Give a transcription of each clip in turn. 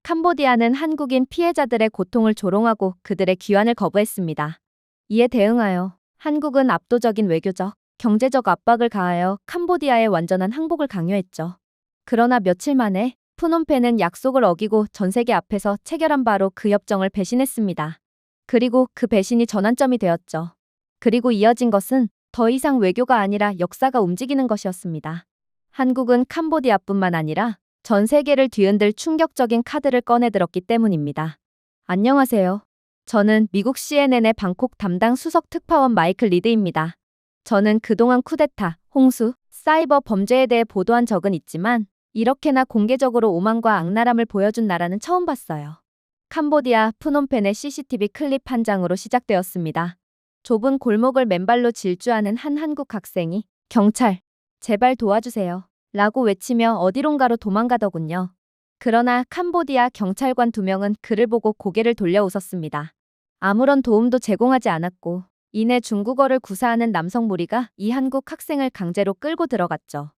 캄보디아는 한국인 피해자들의 고통을 조롱하고 그들의 귀환을 거부했습니다. 이에 대응하여 한국은 압도적인 외교적, 경제적 압박을 가하여 캄보디아의 완전한 항복을 강요했죠. 그러나 며칠 만에 푸놈펜은 약속을 어기고 전 세계 앞에서 체결한 바로 그 협정을 배신했습니다. 그리고 그 배신이 전환점이 되었죠. 그리고 이어진 것은 더 이상 외교가 아니라 역사가 움직이는 것이었습니다. 한국은 캄보디아뿐만 아니라 전 세계를 뒤흔들 충격적인 카드를 꺼내들었기 때문입니다. 안녕하세요. 저는 미국 CNN의 방콕 담당 수석 특파원 마이클 리드입니다. 저는 그동안 쿠데타, 홍수, 사이버 범죄에 대해 보도한 적은 있지만 이렇게나 공개적으로 오만과 악랄함을 보여준 나라는 처음 봤어요. 캄보디아 푸놈펜의 CCTV 클립 한 장으로 시작되었습니다. 좁은 골목을 맨발로 질주하는 한 한국 학생이 경찰, 제발 도와주세요. 라고 외치며 어디론가로 도망가더군요. 그러나 캄보디아 경찰관 2명은 그를 보고 고개를 돌려 웃었습니다. 아무런 도움도 제공하지 않았고 이내 중국어를 구사하는 남성 무리가 이 한국 학생을 강제로 끌고 들어갔죠.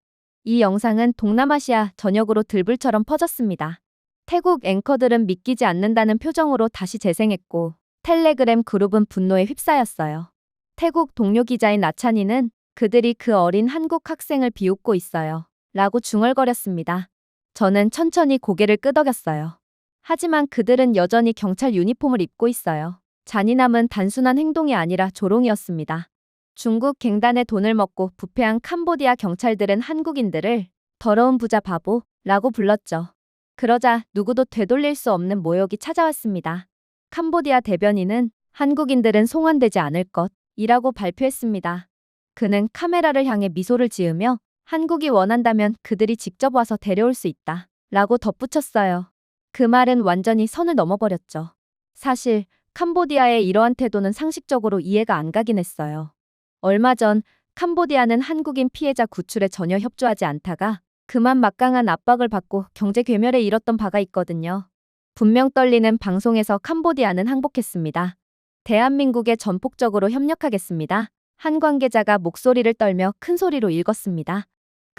이 영상은 동남아시아 전역으로 들불처럼 퍼졌습니다. 태국 앵커들은 믿기지 않는다는 표정으로 다시 재생했고 텔레그램 그룹은 분노에 휩싸였어요. 태국 동료 기자인 나찬이는 그들이 그 어린 한국 학생을 비웃고 있어요. 라고 중얼거렸습니다. 저는 천천히 고개를 끄덕였어요. 하지만 그들은 여전히 경찰 유니폼을 입고 있어요. 잔인함은 단순한 행동이 아니라 조롱이었습니다. 중국 갱단의 돈을 먹고 부패한 캄보디아 경찰들은 한국인들을 더러운 부자 바보라고 불렀죠. 그러자 누구도 되돌릴 수 없는 모욕이 찾아왔습니다. 캄보디아 대변인은 한국인들은 송환되지 않을 것이라고 발표했습니다. 그는 카메라를 향해 미소를 지으며 한국이 원한다면 그들이 직접 와서 데려올 수 있다 라고 덧붙였어요. 그 말은 완전히 선을 넘어버렸죠. 사실 캄보디아의 이러한 태도는 상식적으로 이해가 안 가긴 했어요. 얼마 전 캄보디아는 한국인 피해자 구출에 전혀 협조하지 않다가 그만 막강한 압박을 받고 경제 괴멸에 이뤘던 바가 있거든요. 분명 떨리는 방송에서 캄보디아는 항복했습니다. 대한민국에 전폭적으로 협력하겠습니다. 한 관계자가 목소리를 떨며 큰 소리로 읽었습니다.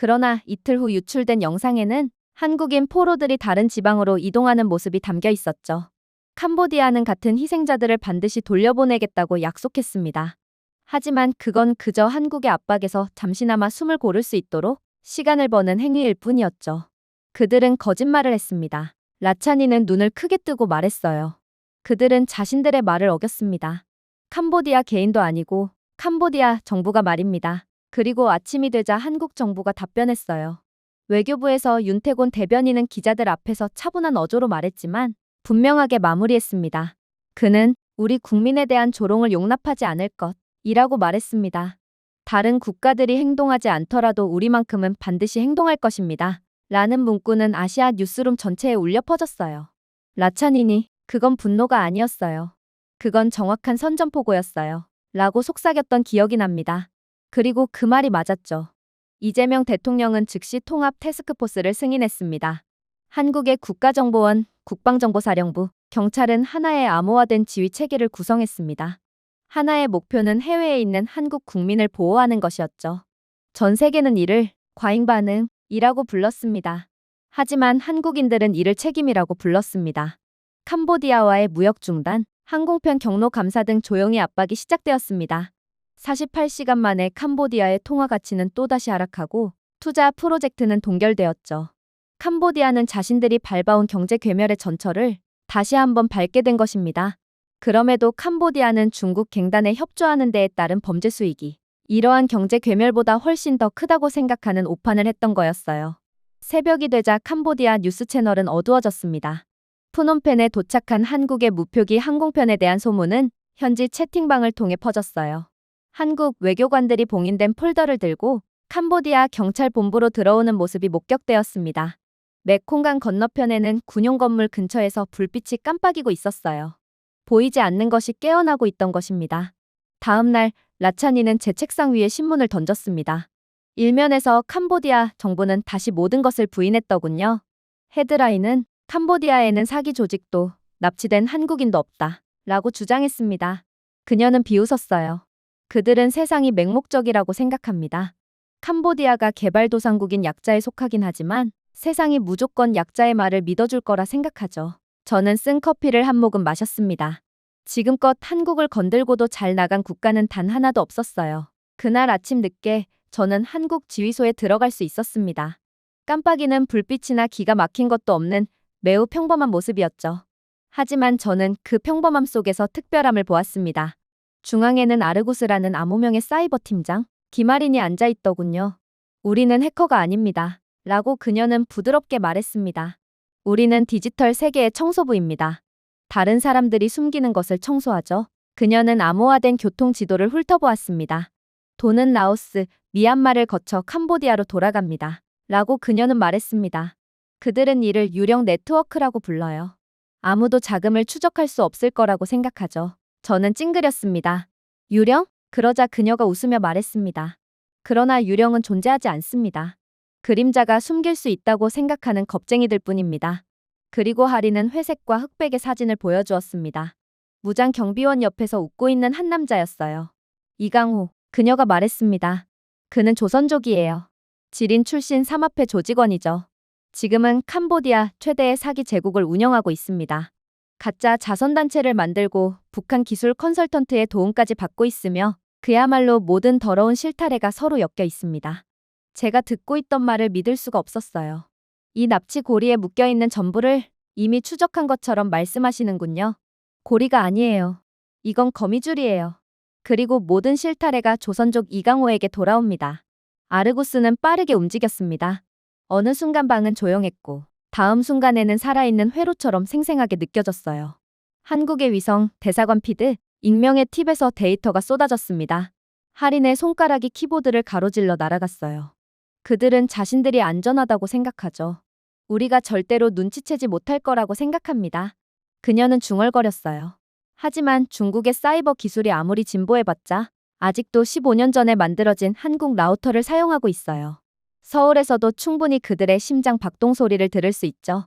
그러나 이틀 후 유출된 영상에는 한국인 포로들이 다른 지방으로 이동하는 모습이 담겨 있었죠. 캄보디아는 같은 희생자들을 반드시 돌려보내겠다고 약속했습니다. 하지만 그건 그저 한국의 압박에서 잠시나마 숨을 고를 수 있도록 시간을 버는 행위일 뿐이었죠. 그들은 거짓말을 했습니다. 라찬이는 눈을 크게 뜨고 말했어요. 그들은 자신들의 말을 어겼습니다. 캄보디아 개인도 아니고 캄보디아 정부가 말입니다. 그리고 아침이 되자 한국 정부가 답변했어요. 외교부에서 윤태곤 대변인은 기자들 앞에서 차분한 어조로 말했지만 분명하게 마무리했습니다. 그는 우리 국민에 대한 조롱을 용납하지 않을 것이라고 말했습니다. 다른 국가들이 행동하지 않더라도 우리만큼은 반드시 행동할 것입니다. 라는 문구는 아시아 뉴스룸 전체에 울려 퍼졌어요. 라찬이니 그건 분노가 아니었어요. 그건 정확한 선전포고였어요. 라고 속삭였던 기억이 납니다. 그리고 그 말이 맞았죠. 이재명 대통령은 즉시 통합 태스크포스를 승인했습니다. 한국의 국가정보원, 국방정보사령부, 경찰은 하나의 암호화된 지휘 체계를 구성했습니다. 하나의 목표는 해외에 있는 한국 국민을 보호하는 것이었죠. 전 세계는 이를 과잉 반응이라고 불렀습니다. 하지만 한국인들은 이를 책임이라고 불렀습니다. 캄보디아와의 무역 중단, 항공편 경로 감사 등 조용히 압박이 시작되었습니다. 48시간 만에 캄보디아의 통화 가치는 또다시 하락하고 투자 프로젝트는 동결되었죠. 캄보디아는 자신들이 밟아온 경제 괴멸의 전철을 다시 한번 밟게 된 것입니다. 그럼에도 캄보디아는 중국 갱단에 협조하는 데에 따른 범죄 수익이 이러한 경제 괴멸보다 훨씬 더 크다고 생각하는 오판을 했던 거였어요. 새벽이 되자 캄보디아 뉴스 채널은 어두워졌습니다. 푸놈펜에 도착한 한국의 무표기 항공편에 대한 소문은 현지 채팅방을 통해 퍼졌어요. 한국 외교관들이 봉인된 폴더를 들고 캄보디아 경찰 본부로 들어오는 모습이 목격되었습니다. 메콩강 건너편에는 군용 건물 근처에서 불빛이 깜빡이고 있었어요. 보이지 않는 것이 깨어나고 있던 것입니다. 다음 날 라찬이는 제 책상 위에 신문을 던졌습니다. 일면에서 캄보디아 정부는 다시 모든 것을 부인했더군요. 헤드라인은 캄보디아에는 사기 조직도 납치된 한국인도 없다 라고 주장했습니다. 그녀는 비웃었어요. 그들은 세상이 맹목적이라고 생각합니다. 캄보디아가 개발도상국인 약자에 속하긴 하지만 세상이 무조건 약자의 말을 믿어줄 거라 생각하죠. 저는 쓴 커피를 한 모금 마셨습니다. 지금껏 한국을 건들고도 잘 나간 국가는 단 하나도 없었어요. 그날 아침 늦게 저는 한국 지휘소에 들어갈 수 있었습니다. 깜빡이는 불빛이나 기가 막힌 것도 없는 매우 평범한 모습이었죠. 하지만 저는 그 평범함 속에서 특별함을 보았습니다. 중앙에는 아르구스라는 암호명의 사이버 팀장 기마린이 앉아 있더군요. 우리는 해커가 아닙니다. 라고 그녀는 부드럽게 말했습니다. 우리는 디지털 세계의 청소부입니다. 다른 사람들이 숨기는 것을 청소하죠. 그녀는 암호화된 교통 지도를 훑어보았습니다. 돈은 라오스, 미얀마를 거쳐 캄보디아로 돌아갑니다. 라고 그녀는 말했습니다. 그들은 이를 유령 네트워크라고 불러요. 아무도 자금을 추적할 수 없을 거라고 생각하죠. 저는 찡그렸습니다. 유령? 그러자 그녀가 웃으며 말했습니다. 그러나 유령은 존재하지 않습니다. 그림자가 숨길 수 있다고 생각하는 겁쟁이들 뿐입니다. 그리고 하리는 회색과 흑백의 사진을 보여주었습니다. 무장 경비원 옆에서 웃고 있는 한 남자였어요. 이강호, 그녀가 말했습니다. 그는 조선족이에요. 지린 출신 삼합회 조직원이죠. 지금은 캄보디아 최대의 사기 제국을 운영하고 있습니다. 가짜 자선단체를 만들고 북한 기술 컨설턴트의 도움까지 받고 있으며 그야말로 모든 더러운 실타래가 서로 엮여 있습니다. 제가 듣고 있던 말을 믿을 수가 없었어요. 이 납치 고리에 묶여있는 전부를 이미 추적한 것처럼 말씀하시는군요. 고리가 아니에요. 이건 거미줄이에요. 그리고 모든 실타래가 조선족 이강호에게 돌아옵니다. 아르구스는 빠르게 움직였습니다. 어느 순간 방은 조용했고 다음 순간에는 살아있는 회로처럼 생생하게 느껴졌어요. 한국의 위성, 대사관 피드, 익명의 팁에서 데이터가 쏟아졌습니다. 할인의 손가락이 키보드를 가로질러 날아갔어요. 그들은 자신들이 안전하다고 생각하죠. 우리가 절대로 눈치채지 못할 거라고 생각합니다. 그녀는 중얼거렸어요. 하지만 중국의 사이버 기술이 아무리 진보해봤자 아직도 15년 전에 만들어진 한국 라우터를 사용하고 있어요. 서울에서도 충분히 그들의 심장 박동 소리를 들을 수 있죠.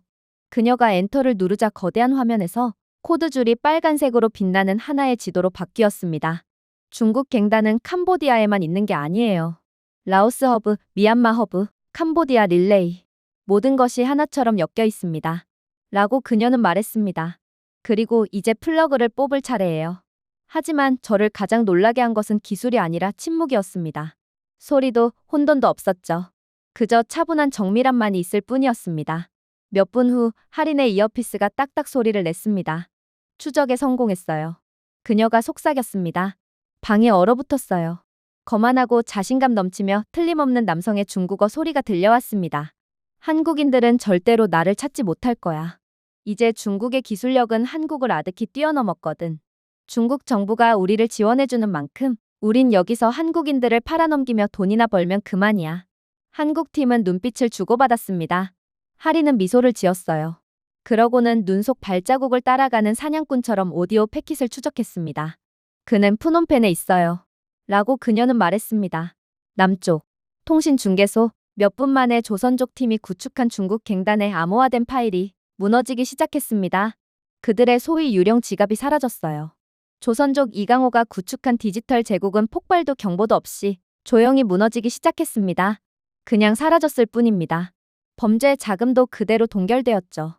그녀가 엔터를 누르자 거대한 화면에서 코드줄이 빨간색으로 빛나는 하나의 지도로 바뀌었습니다. 중국 갱단은 캄보디아에만 있는 게 아니에요. 라오스 허브, 미얀마 허브, 캄보디아 릴레이. 모든 것이 하나처럼 엮여 있습니다. 라고 그녀는 말했습니다. 그리고 이제 플러그를 뽑을 차례예요. 하지만 저를 가장 놀라게 한 것은 기술이 아니라 침묵이었습니다. 소리도 혼돈도 없었죠. 그저 차분한 정밀함만이 있을 뿐이었습니다. 몇 분 후 할인의 이어피스가 딱딱 소리를 냈습니다. 추적에 성공했어요. 그녀가 속삭였습니다. 방이 얼어붙었어요. 거만하고 자신감 넘치며 틀림없는 남성의 중국어 소리가 들려왔습니다. 한국인들은 절대로 나를 찾지 못할 거야. 이제 중국의 기술력은 한국을 아득히 뛰어넘었거든. 중국 정부가 우리를 지원해주는 만큼 우린 여기서 한국인들을 팔아넘기며 돈이나 벌면 그만이야. 한국 팀은 눈빛을 주고받았습니다. 하리는 미소를 지었어요. 그러고는 눈 속 발자국을 따라가는 사냥꾼처럼 오디오 패킷을 추적했습니다. 그는 푸놈펜에 있어요. 라고 그녀는 말했습니다. 남쪽 통신중개소. 몇 분 만에 조선족 팀이 구축한 중국 갱단의 암호화된 파일이 무너지기 시작했습니다. 그들의 소위 유령 지갑이 사라졌어요. 조선족 이강호가 구축한 디지털 제국은 폭발도 경보도 없이 조용히 무너지기 시작했습니다. 그냥 사라졌을 뿐입니다. 범죄 자금도 그대로 동결되었죠.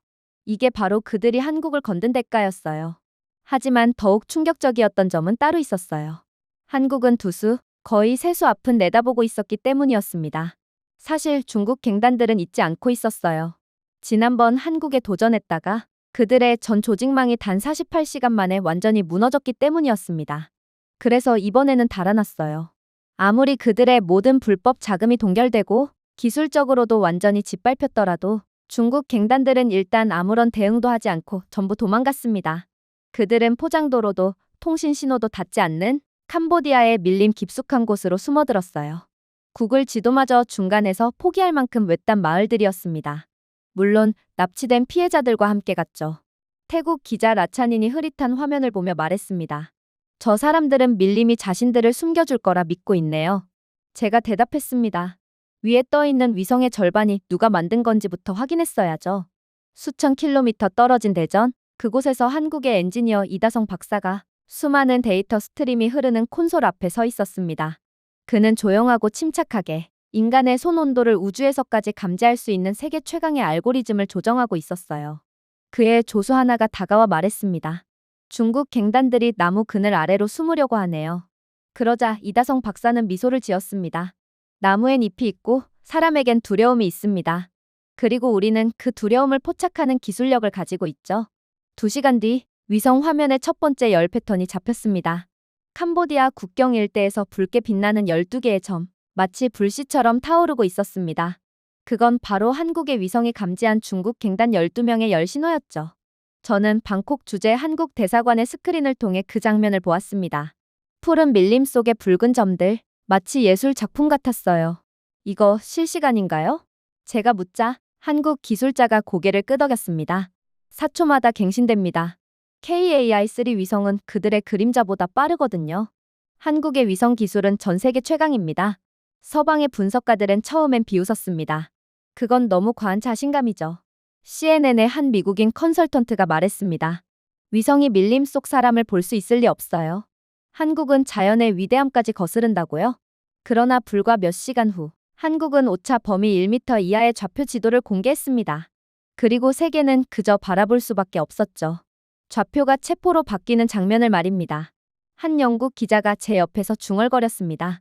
이게 바로 그들이 한국을 건든 대가였어요. 하지만 더욱 충격적이었던 점은 따로 있었어요. 한국은 두수, 거의 세수 앞은 내다보고 있었기 때문이었습니다. 사실 중국 갱단들은 잊지 않고 있었어요. 지난번 한국에 도전했다가 그들의 전 조직망이 단 48시간 만에 완전히 무너졌기 때문이었습니다. 그래서 이번에는 달아났어요. 아무리 그들의 모든 불법 자금이 동결되고 기술적으로도 완전히 짓밟혔더라도 중국 갱단들은 일단 아무런 대응도 하지 않고 전부 도망갔습니다. 그들은 포장도로도 통신 신호도 닿지 않는 캄보디아의 밀림 깊숙한 곳으로 숨어들었어요. 구글 지도마저 중간에서 포기할 만큼 외딴 마을들이었습니다. 물론 납치된 피해자들과 함께 갔죠. 태국 기자 라차닌이 흐릿한 화면을 보며 말했습니다. 저 사람들은 밀림이 자신들을 숨겨줄 거라 믿고 있네요. 제가 대답했습니다. 위에 떠있는 위성의 절반이 누가 만든 건지부터 확인했어야죠. 수천 킬로미터 떨어진 대전, 그곳에서 한국의 엔지니어 이다성 박사가 수많은 데이터 스트림이 흐르는 콘솔 앞에 서 있었습니다. 그는 조용하고 침착하게 인간의 손 온도를 우주에서까지 감지할 수 있는 세계 최강의 알고리즘을 조정하고 있었어요. 그의 조수 하나가 다가와 말했습니다. 중국 갱단들이 나무 그늘 아래로 숨으려고 하네요. 그러자 이다성 박사는 미소를 지었습니다. 나무엔 잎이 있고 사람에겐 두려움이 있습니다. 그리고 우리는 그 두려움을 포착하는 기술력을 가지고 있죠. 2시간 뒤 위성 화면의 첫 번째 열 패턴이 잡혔습니다. 캄보디아 국경 일대에서 붉게 빛나는 12개의 점, 마치 불씨처럼 타오르고 있었습니다. 그건 바로 한국의 위성이 감지한 중국 갱단 12명의 열 신호였죠. 저는 방콕 주재 한국 대사관의 스크린을 통해 그 장면을 보았습니다. 푸른 밀림 속의 붉은 점들, 마치 예술 작품 같았어요. 이거 실시간인가요? 제가 묻자 한국 기술자가 고개를 끄덕였습니다. 4초마다 갱신됩니다. KAI-3 위성은 그들의 그림자보다 빠르거든요. 한국의 위성 기술은 전 세계 최강입니다. 서방의 분석가들은 처음엔 비웃었습니다. 그건 너무 과한 자신감이죠. CNN의 한 미국인 컨설턴트가 말했습니다. 위성이 밀림 속 사람을 볼 수 있을 리 없어요. 한국은 자연의 위대함까지 거스른다고요? 그러나 불과 몇 시간 후 한국은 오차 범위 1m 이하의 좌표 지도를 공개했습니다. 그리고 세계는 그저 바라볼 수밖에 없었죠. 좌표가 체포로 바뀌는 장면을 말입니다. 한 영국 기자가 제 옆에서 중얼거렸습니다.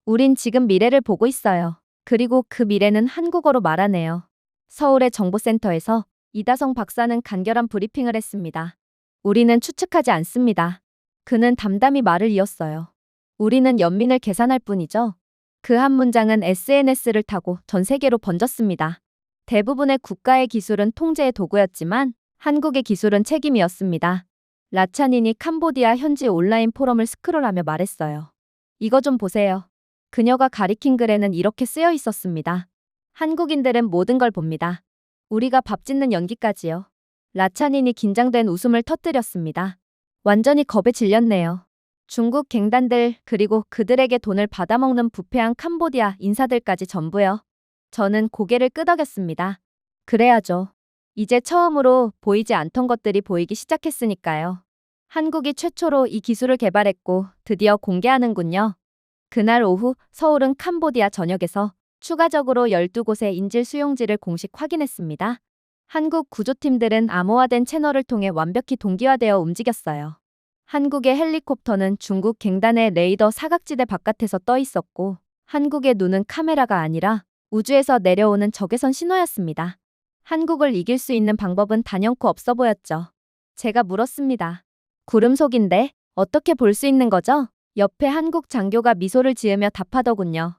우린 지금 미래를 보고 있어요. 그리고 그 미래는 한국어로 말하네요. 서울의 정보센터에서 이다성 박사는 간결한 브리핑을 했습니다. 우리는 추측하지 않습니다. 그는 담담히 말을 이었어요. 우리는 연민을 계산할 뿐이죠. 그 한 문장은 SNS를 타고 전 세계로 번졌습니다. 대부분의 국가의 기술은 통제의 도구였지만 한국의 기술은 책임이었습니다. 라차닌이 캄보디아 현지 온라인 포럼을 스크롤하며 말했어요. 이거 좀 보세요. 그녀가 가리킨 글에는 이렇게 쓰여 있었습니다. 한국인들은 모든 걸 봅니다. 우리가 밥 짓는 연기까지요. 라차닌이 긴장된 웃음을 터뜨렸습니다. 완전히 겁에 질렸네요. 중국 갱단들 그리고 그들에게 돈을 받아먹는 부패한 캄보디아 인사들까지 전부요. 저는 고개를 끄덕였습니다. 그래야죠. 이제 처음으로 보이지 않던 것들이 보이기 시작했으니까요. 한국이 최초로 이 기술을 개발했고 드디어 공개하는군요. 그날 오후 서울은 캄보디아 전역에서 추가적으로 12곳의 인질 수용지를 공식 확인했습니다. 한국 구조팀들은 암호화된 채널을 통해 완벽히 동기화되어 움직였어요. 한국의 헬리콥터는 중국 갱단의 레이더 사각지대 바깥에서 떠 있었고 한국의 눈은 카메라가 아니라 우주에서 내려오는 적외선 신호였습니다. 한국을 이길 수 있는 방법은 단연코 없어 보였죠. 제가 물었습니다. 구름 속인데 어떻게 볼 수 있는 거죠? 옆에 한국 장교가 미소를 지으며 답하더군요.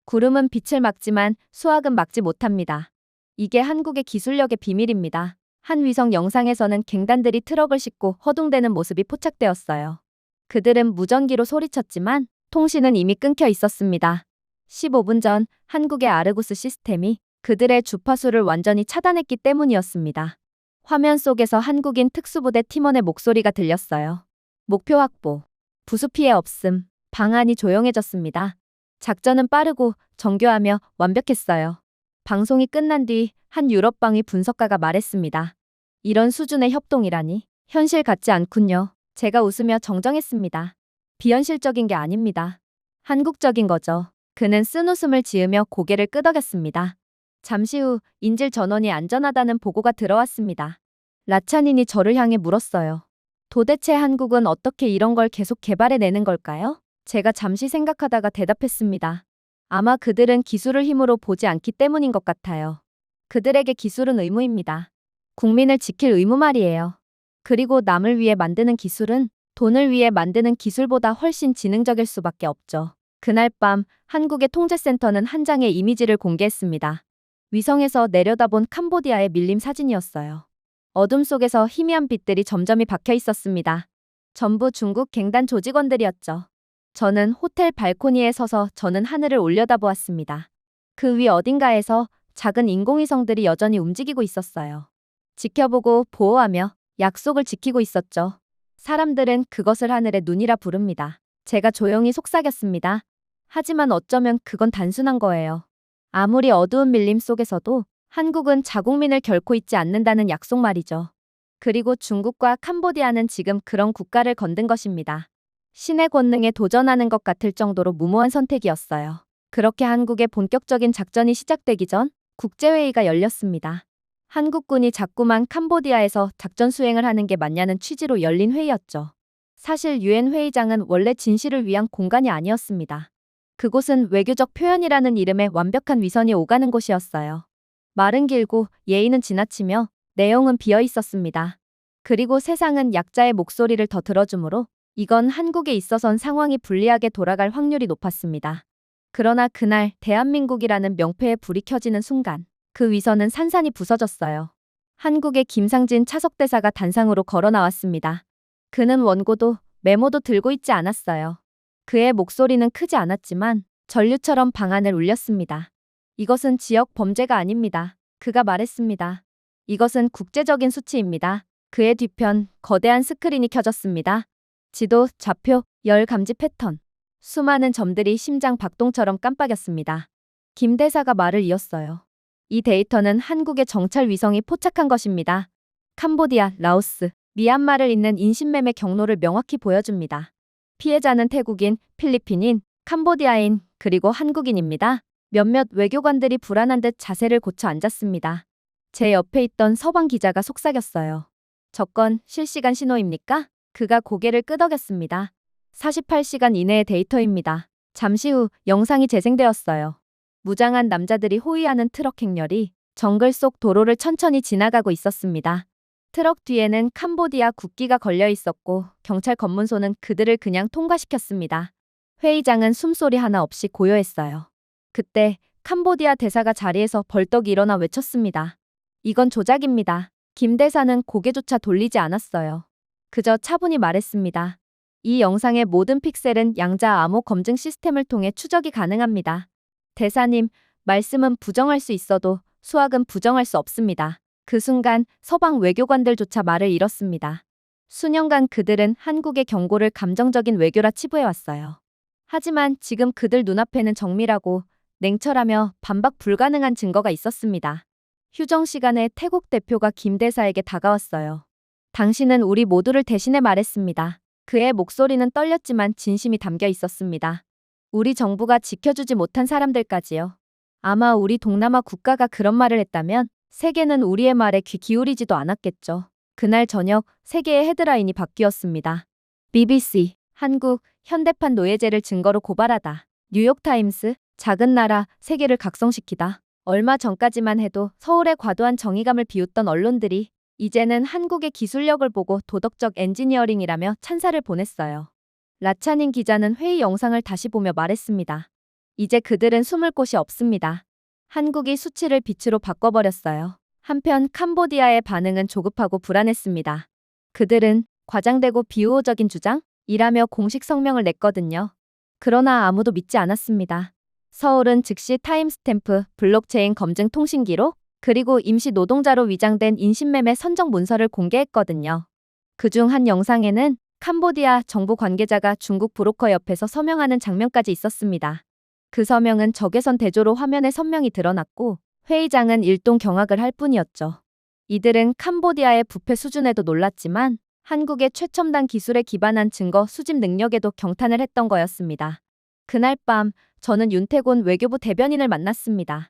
구름은 빛을 막지만 수학은 막지 못합니다. 이게 한국의 기술력의 비밀입니다. 한 위성 영상에서는 갱단들이 트럭을 싣고 허둥대는 모습이 포착되었어요. 그들은 무전기로 소리쳤지만 통신은 이미 끊겨 있었습니다. 15분 전 한국의 아르구스 시스템이 그들의 주파수를 완전히 차단했기 때문이었습니다. 화면 속에서 한국인 특수부대 팀원의 목소리가 들렸어요. 목표 확보. 부수 피해 없음. 방안이 조용해졌습니다. 작전은 빠르고 정교하며 완벽했어요. 방송이 끝난 뒤 한 유럽방위 분석가가 말했습니다. 이런 수준의 협동이라니 현실 같지 않군요. 제가 웃으며 정정했습니다. 비현실적인 게 아닙니다. 한국적인 거죠. 그는 쓴웃음을 지으며 고개를 끄덕였습니다. 잠시 후 인질 전원이 안전하다는 보고가 들어왔습니다. 라차닌이 저를 향해 물었어요. 도대체 한국은 어떻게 이런 걸 계속 개발해내는 걸까요? 제가 잠시 생각하다가 대답했습니다. 아마 그들은 기술을 힘으로 보지 않기 때문인 것 같아요. 그들에게 기술은 의무입니다. 국민을 지킬 의무 말이에요. 그리고 남을 위해 만드는 기술은 돈을 위해 만드는 기술보다 훨씬 지능적일 수밖에 없죠. 그날 밤 한국의 통제센터는 한 장의 이미지를 공개했습니다. 위성에서 내려다본 캄보디아의 밀림 사진이었어요. 어둠 속에서 희미한 빛들이 점점이 박혀 있었습니다. 전부 중국 갱단 조직원들이었죠. 저는 호텔 발코니에 서서 저는 하늘을 올려다보았습니다. 그 위 어딘가에서 작은 인공위성들이 여전히 움직이고 있었어요. 지켜보고 보호하며 약속을 지키고 있었죠. 사람들은 그것을 하늘의 눈이라 부릅니다. 제가 조용히 속삭였습니다. 하지만 어쩌면 그건 단순한 거예요. 아무리 어두운 밀림 속에서도 한국은 자국민을 결코 잊지 않는다는 약속 말이죠. 그리고 중국과 캄보디아는 지금 그런 국가를 건든 것입니다. 신의 권능에 도전하는 것 같을 정도로 무모한 선택이었어요. 그렇게 한국의 본격적인 작전이 시작되기 전 국제회의가 열렸습니다. 한국군이 자꾸만 캄보디아에서 작전 수행을 하는 게 맞냐는 취지로 열린 회의였죠. 사실 유엔 회의장은 원래 진실을 위한 공간이 아니었습니다. 그곳은 외교적 표현이라는 이름의 완벽한 위선이 오가는 곳이었어요. 말은 길고 예의는 지나치며 내용은 비어 있었습니다. 그리고 세상은 약자의 목소리를 더 들어주므로 이건 한국에 있어선 상황이 불리하게 돌아갈 확률이 높았습니다. 그러나 그날 대한민국이라는 명패에 불이 켜지는 순간 그 위선은 산산이 부서졌어요. 한국의 김상진 차석대사가 단상으로 걸어 나왔습니다. 그는 원고도 메모도 들고 있지 않았어요. 그의 목소리는 크지 않았지만 전류처럼 방안을 울렸습니다. 이것은 지역 범죄가 아닙니다. 그가 말했습니다. 이것은 국제적인 수치입니다. 그의 뒤편 거대한 스크린이 켜졌습니다. 지도, 좌표, 열 감지 패턴. 수많은 점들이 심장 박동처럼 깜빡였습니다. 김 대사가 말을 이었어요. 이 데이터는 한국의 정찰 위성이 포착한 것입니다. 캄보디아, 라오스, 미얀마를 잇는 인신매매 경로를 명확히 보여줍니다. 피해자는 태국인, 필리핀인, 캄보디아인, 그리고 한국인입니다. 몇몇 외교관들이 불안한 듯 자세를 고쳐 앉았습니다. 제 옆에 있던 서방 기자가 속삭였어요. 저건 실시간 신호입니까? 그가 고개를 끄덕였습니다. 48시간 이내의 데이터입니다. 잠시 후 영상이 재생되었어요. 무장한 남자들이 호위하는 트럭 행렬이 정글 속 도로를 천천히 지나가고 있었습니다. 트럭 뒤에는 캄보디아 국기가 걸려 있었고 경찰 검문소는 그들을 그냥 통과시켰습니다. 회의장은 숨소리 하나 없이 고요했어요. 그때 캄보디아 대사가 자리에서 벌떡 일어나 외쳤습니다. 이건 조작입니다. 김 대사는 고개조차 돌리지 않았어요. 그저 차분히 말했습니다. 이 영상의 모든 픽셀은 양자 암호 검증 시스템을 통해 추적이 가능합니다. 대사님, 말씀은 부정할 수 있어도 수학은 부정할 수 없습니다. 그 순간 서방 외교관들조차 말을 잃었습니다. 수년간 그들은 한국의 경고를 감정적인 외교라 치부해왔어요. 하지만 지금 그들 눈앞에는 정밀하고 냉철하며 반박 불가능한 증거가 있었습니다. 휴정 시간에 태국 대표가 김 대사에게 다가왔어요. 당신은 우리 모두를 대신해 말했습니다. 그의 목소리는 떨렸지만 진심이 담겨 있었습니다. 우리 정부가 지켜주지 못한 사람들까지요. 아마 우리 동남아 국가가 그런 말을 했다면 세계는 우리의 말에 귀 기울이지도 않았겠죠. 그날 저녁 세계의 헤드라인이 바뀌었습니다. BBC, 한국, 현대판 노예제를 증거로 고발하다. 뉴욕타임스, 작은 나라, 세계를 각성시키다. 얼마 전까지만 해도 서울의 과도한 정의감을 비웃던 언론들이 이제는 한국의 기술력을 보고 도덕적 엔지니어링이라며 찬사를 보냈어요. 라차닌 기자는 회의 영상을 다시 보며 말했습니다. 이제 그들은 숨을 곳이 없습니다. 한국이 수치를 빛으로 바꿔버렸어요. 한편 캄보디아의 반응은 조급하고 불안했습니다. 그들은 과장되고 비우호적인 주장이라며 공식 성명을 냈거든요. 그러나 아무도 믿지 않았습니다. 서울은 즉시 타임스탬프, 블록체인 검증 통신기록, 그리고 임시 노동자로 위장된 인신매매 선정 문서를 공개했거든요. 그중 한 영상에는 캄보디아 정부 관계자가 중국 브로커 옆에서 서명하는 장면까지 있었습니다. 그 서명은 적외선 대조로 화면에 선명히 드러났고 회의장은 일동 경악을 할 뿐이었죠. 이들은 캄보디아의 부패 수준에도 놀랐지만 한국의 최첨단 기술에 기반한 증거 수집 능력에도 경탄을 했던 거였습니다. 그날 밤 저는 윤태곤 외교부 대변인을 만났습니다.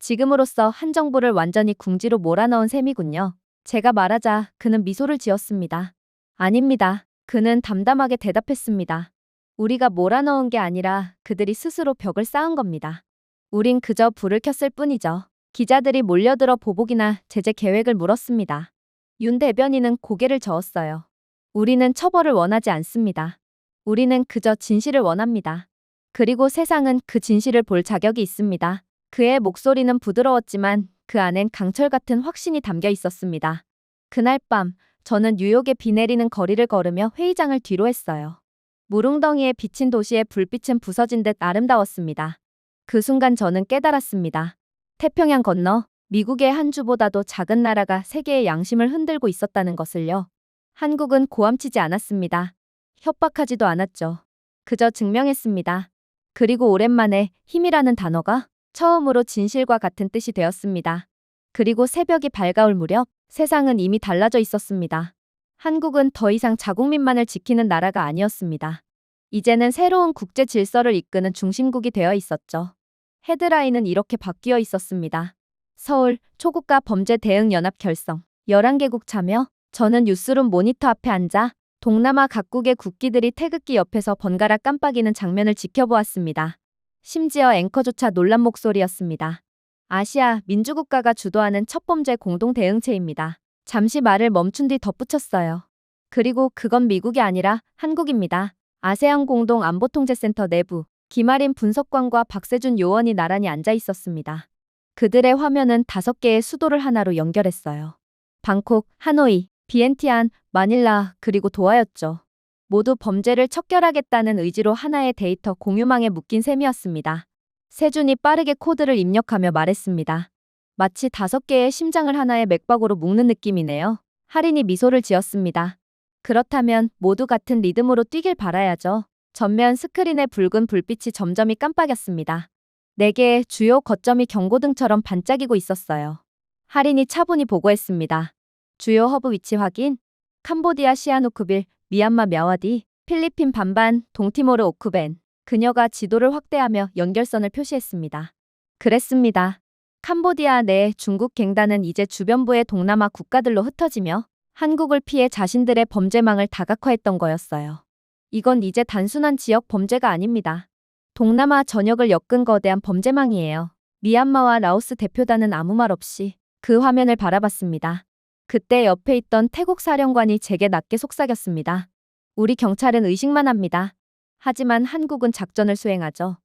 지금으로서 한 정부를 완전히 궁지로 몰아넣은 셈이군요. 제가 말하자 그는 미소를 지었습니다. 아닙니다. 그는 담담하게 대답했습니다. 우리가 몰아넣은 게 아니라 그들이 스스로 벽을 쌓은 겁니다. 우린 그저 불을 켰을 뿐이죠. 기자들이 몰려들어 보복이나 제재 계획을 물었습니다. 윤 대변인은 고개를 저었어요. 우리는 처벌을 원하지 않습니다. 우리는 그저 진실을 원합니다. 그리고 세상은 그 진실을 볼 자격이 있습니다. 그의 목소리는 부드러웠지만 그 안엔 강철 같은 확신이 담겨 있었습니다. 그날 밤 저는 뉴욕의 비 내리는 거리를 걸으며 회의장을 뒤로 했어요. 무릉덩이에 비친 도시의 불빛은 부서진 듯 아름다웠습니다. 그 순간 저는 깨달았습니다. 태평양 건너 미국의 한 주보다도 작은 나라가 세계의 양심을 흔들고 있었다는 것을요. 한국은 고함치지 않았습니다. 협박하지도 않았죠. 그저 증명했습니다. 그리고 오랜만에 힘이라는 단어가 처음으로 진실과 같은 뜻이 되었습니다. 그리고 새벽이 밝아올 무렵 세상은 이미 달라져 있었습니다. 한국은 더 이상 자국민만을 지키는 나라가 아니었습니다. 이제는 새로운 국제 질서를 이끄는 중심국이 되어 있었죠. 헤드라인은 이렇게 바뀌어 있었습니다. 서울 초국가 범죄 대응 연합 결성. 11개국 참여. 저는 뉴스룸 모니터 앞에 앉아 동남아 각국의 국기들이 태극기 옆에서 번갈아 깜빡이는 장면을 지켜보았습니다. 심지어 앵커조차 놀란 목소리였습니다. 아시아 민주국가가 주도하는 첫 범죄 공동 대응체입니다. 잠시 말을 멈춘 뒤 덧붙였어요. 그리고 그건 미국이 아니라 한국입니다. 아세안 공동 안보통제센터 내부 김아린 분석관과 박세준 요원이 나란히 앉아 있었습니다. 그들의 화면은 5개의 수도를 하나로 연결했어요. 방콕, 하노이, 비엔티안, 마닐라, 그리고 도하였죠. 모두 범죄를 척결하겠다는 의지로 하나의 데이터 공유망에 묶인 셈이었습니다. 세준이 빠르게 코드를 입력하며 말했습니다. 마치 5개의 심장을 하나의 맥박으로 묶는 느낌이네요. 할인이 미소를 지었습니다. 그렇다면 모두 같은 리듬으로 뛰길 바라야죠. 전면 스크린의 붉은 불빛이 점점이 깜빡였습니다. 4개의 주요 거점이 경고등처럼 반짝이고 있었어요. 할인이 차분히 보고했습니다. 주요 허브 위치 확인. 캄보디아 시아누쿠빌, 미얀마 мя와디, 필리핀 반반, 동티모르 오쿠벤. 그녀가 지도를 확대하며 연결선을 표시했습니다. 그랬습니다. 캄보디아 내 중국 갱단은 이제 주변부의 동남아 국가들로 흩어지며 한국을 피해 자신들의 범죄망을 다각화했던 거였어요. 이건 이제 단순한 지역 범죄가 아닙니다. 동남아 전역을 엮은 거대한 범죄망이에요. 미얀마와 라오스 대표단은 아무 말 없이 그 화면을 바라봤습니다. 그때 옆에 있던 태국 사령관이 제게 낮게 속삭였습니다. 우리 경찰은 의식만 합니다. 하지만 한국은 작전을 수행하죠.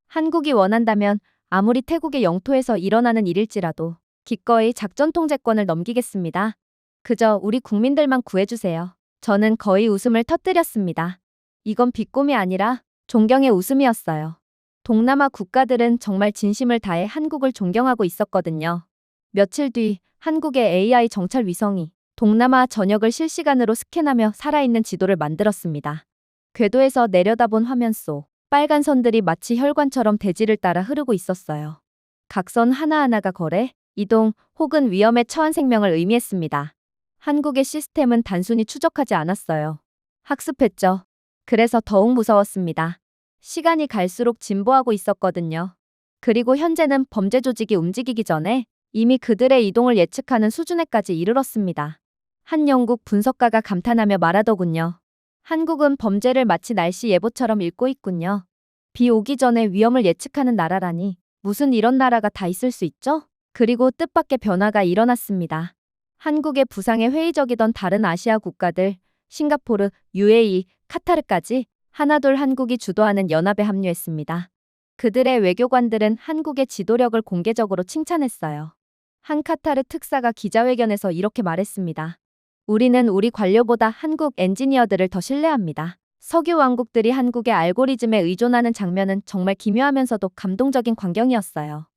한국이 원한다면 아무리 태국의 영토에서 일어나는 일일지라도 기꺼이 작전 통제권을 넘기겠습니다. 그저 우리 국민들만 구해주세요. 저는 거의 웃음을 터뜨렸습니다. 이건 비꼬미 아니라 존경의 웃음이었어요. 동남아 국가들은 정말 진심을 다해 한국을 존경하고 있었거든요. 며칠 뒤 한국의 AI 정찰 위성이 동남아 전역을 실시간으로 스캔하며 살아있는 지도를 만들었습니다. 궤도에서 내려다본 화면 속 빨간 선들이 마치 혈관처럼 대지를 따라 흐르고 있었어요. 각선 하나하나가 거래, 이동 혹은 위험에 처한 생명을 의미했습니다. 한국의 시스템은 단순히 추적하지 않았어요. 학습했죠. 그래서 더욱 무서웠습니다. 시간이 갈수록 진보하고 있었거든요. 그리고 현재는 범죄 조직이 움직이기 전에 이미 그들의 이동을 예측하는 수준에까지 이르렀습니다. 한 영국 분석가가 감탄하며 말하더군요. 한국은 범죄를 마치 날씨 예보처럼 읽고 있군요. 비 오기 전에 위험을 예측하는 나라라니 무슨 이런 나라가 다 있을 수 있죠? 그리고 뜻밖의 변화가 일어났습니다. 한국의 부상에 회의적이던 다른 아시아 국가들, 싱가포르, UAE, 카타르까지 하나둘 한국이 주도하는 연합에 합류했습니다. 그들의 외교관들은 한국의 지도력을 공개적으로 칭찬했어요. 한 카타르 특사가 기자회견에서 이렇게 말했습니다. 우리는 우리 관료보다 한국 엔지니어들을 더 신뢰합니다. 석유 왕국들이 한국의 알고리즘에 의존하는 장면은 정말 기묘하면서도 감동적인 광경이었어요.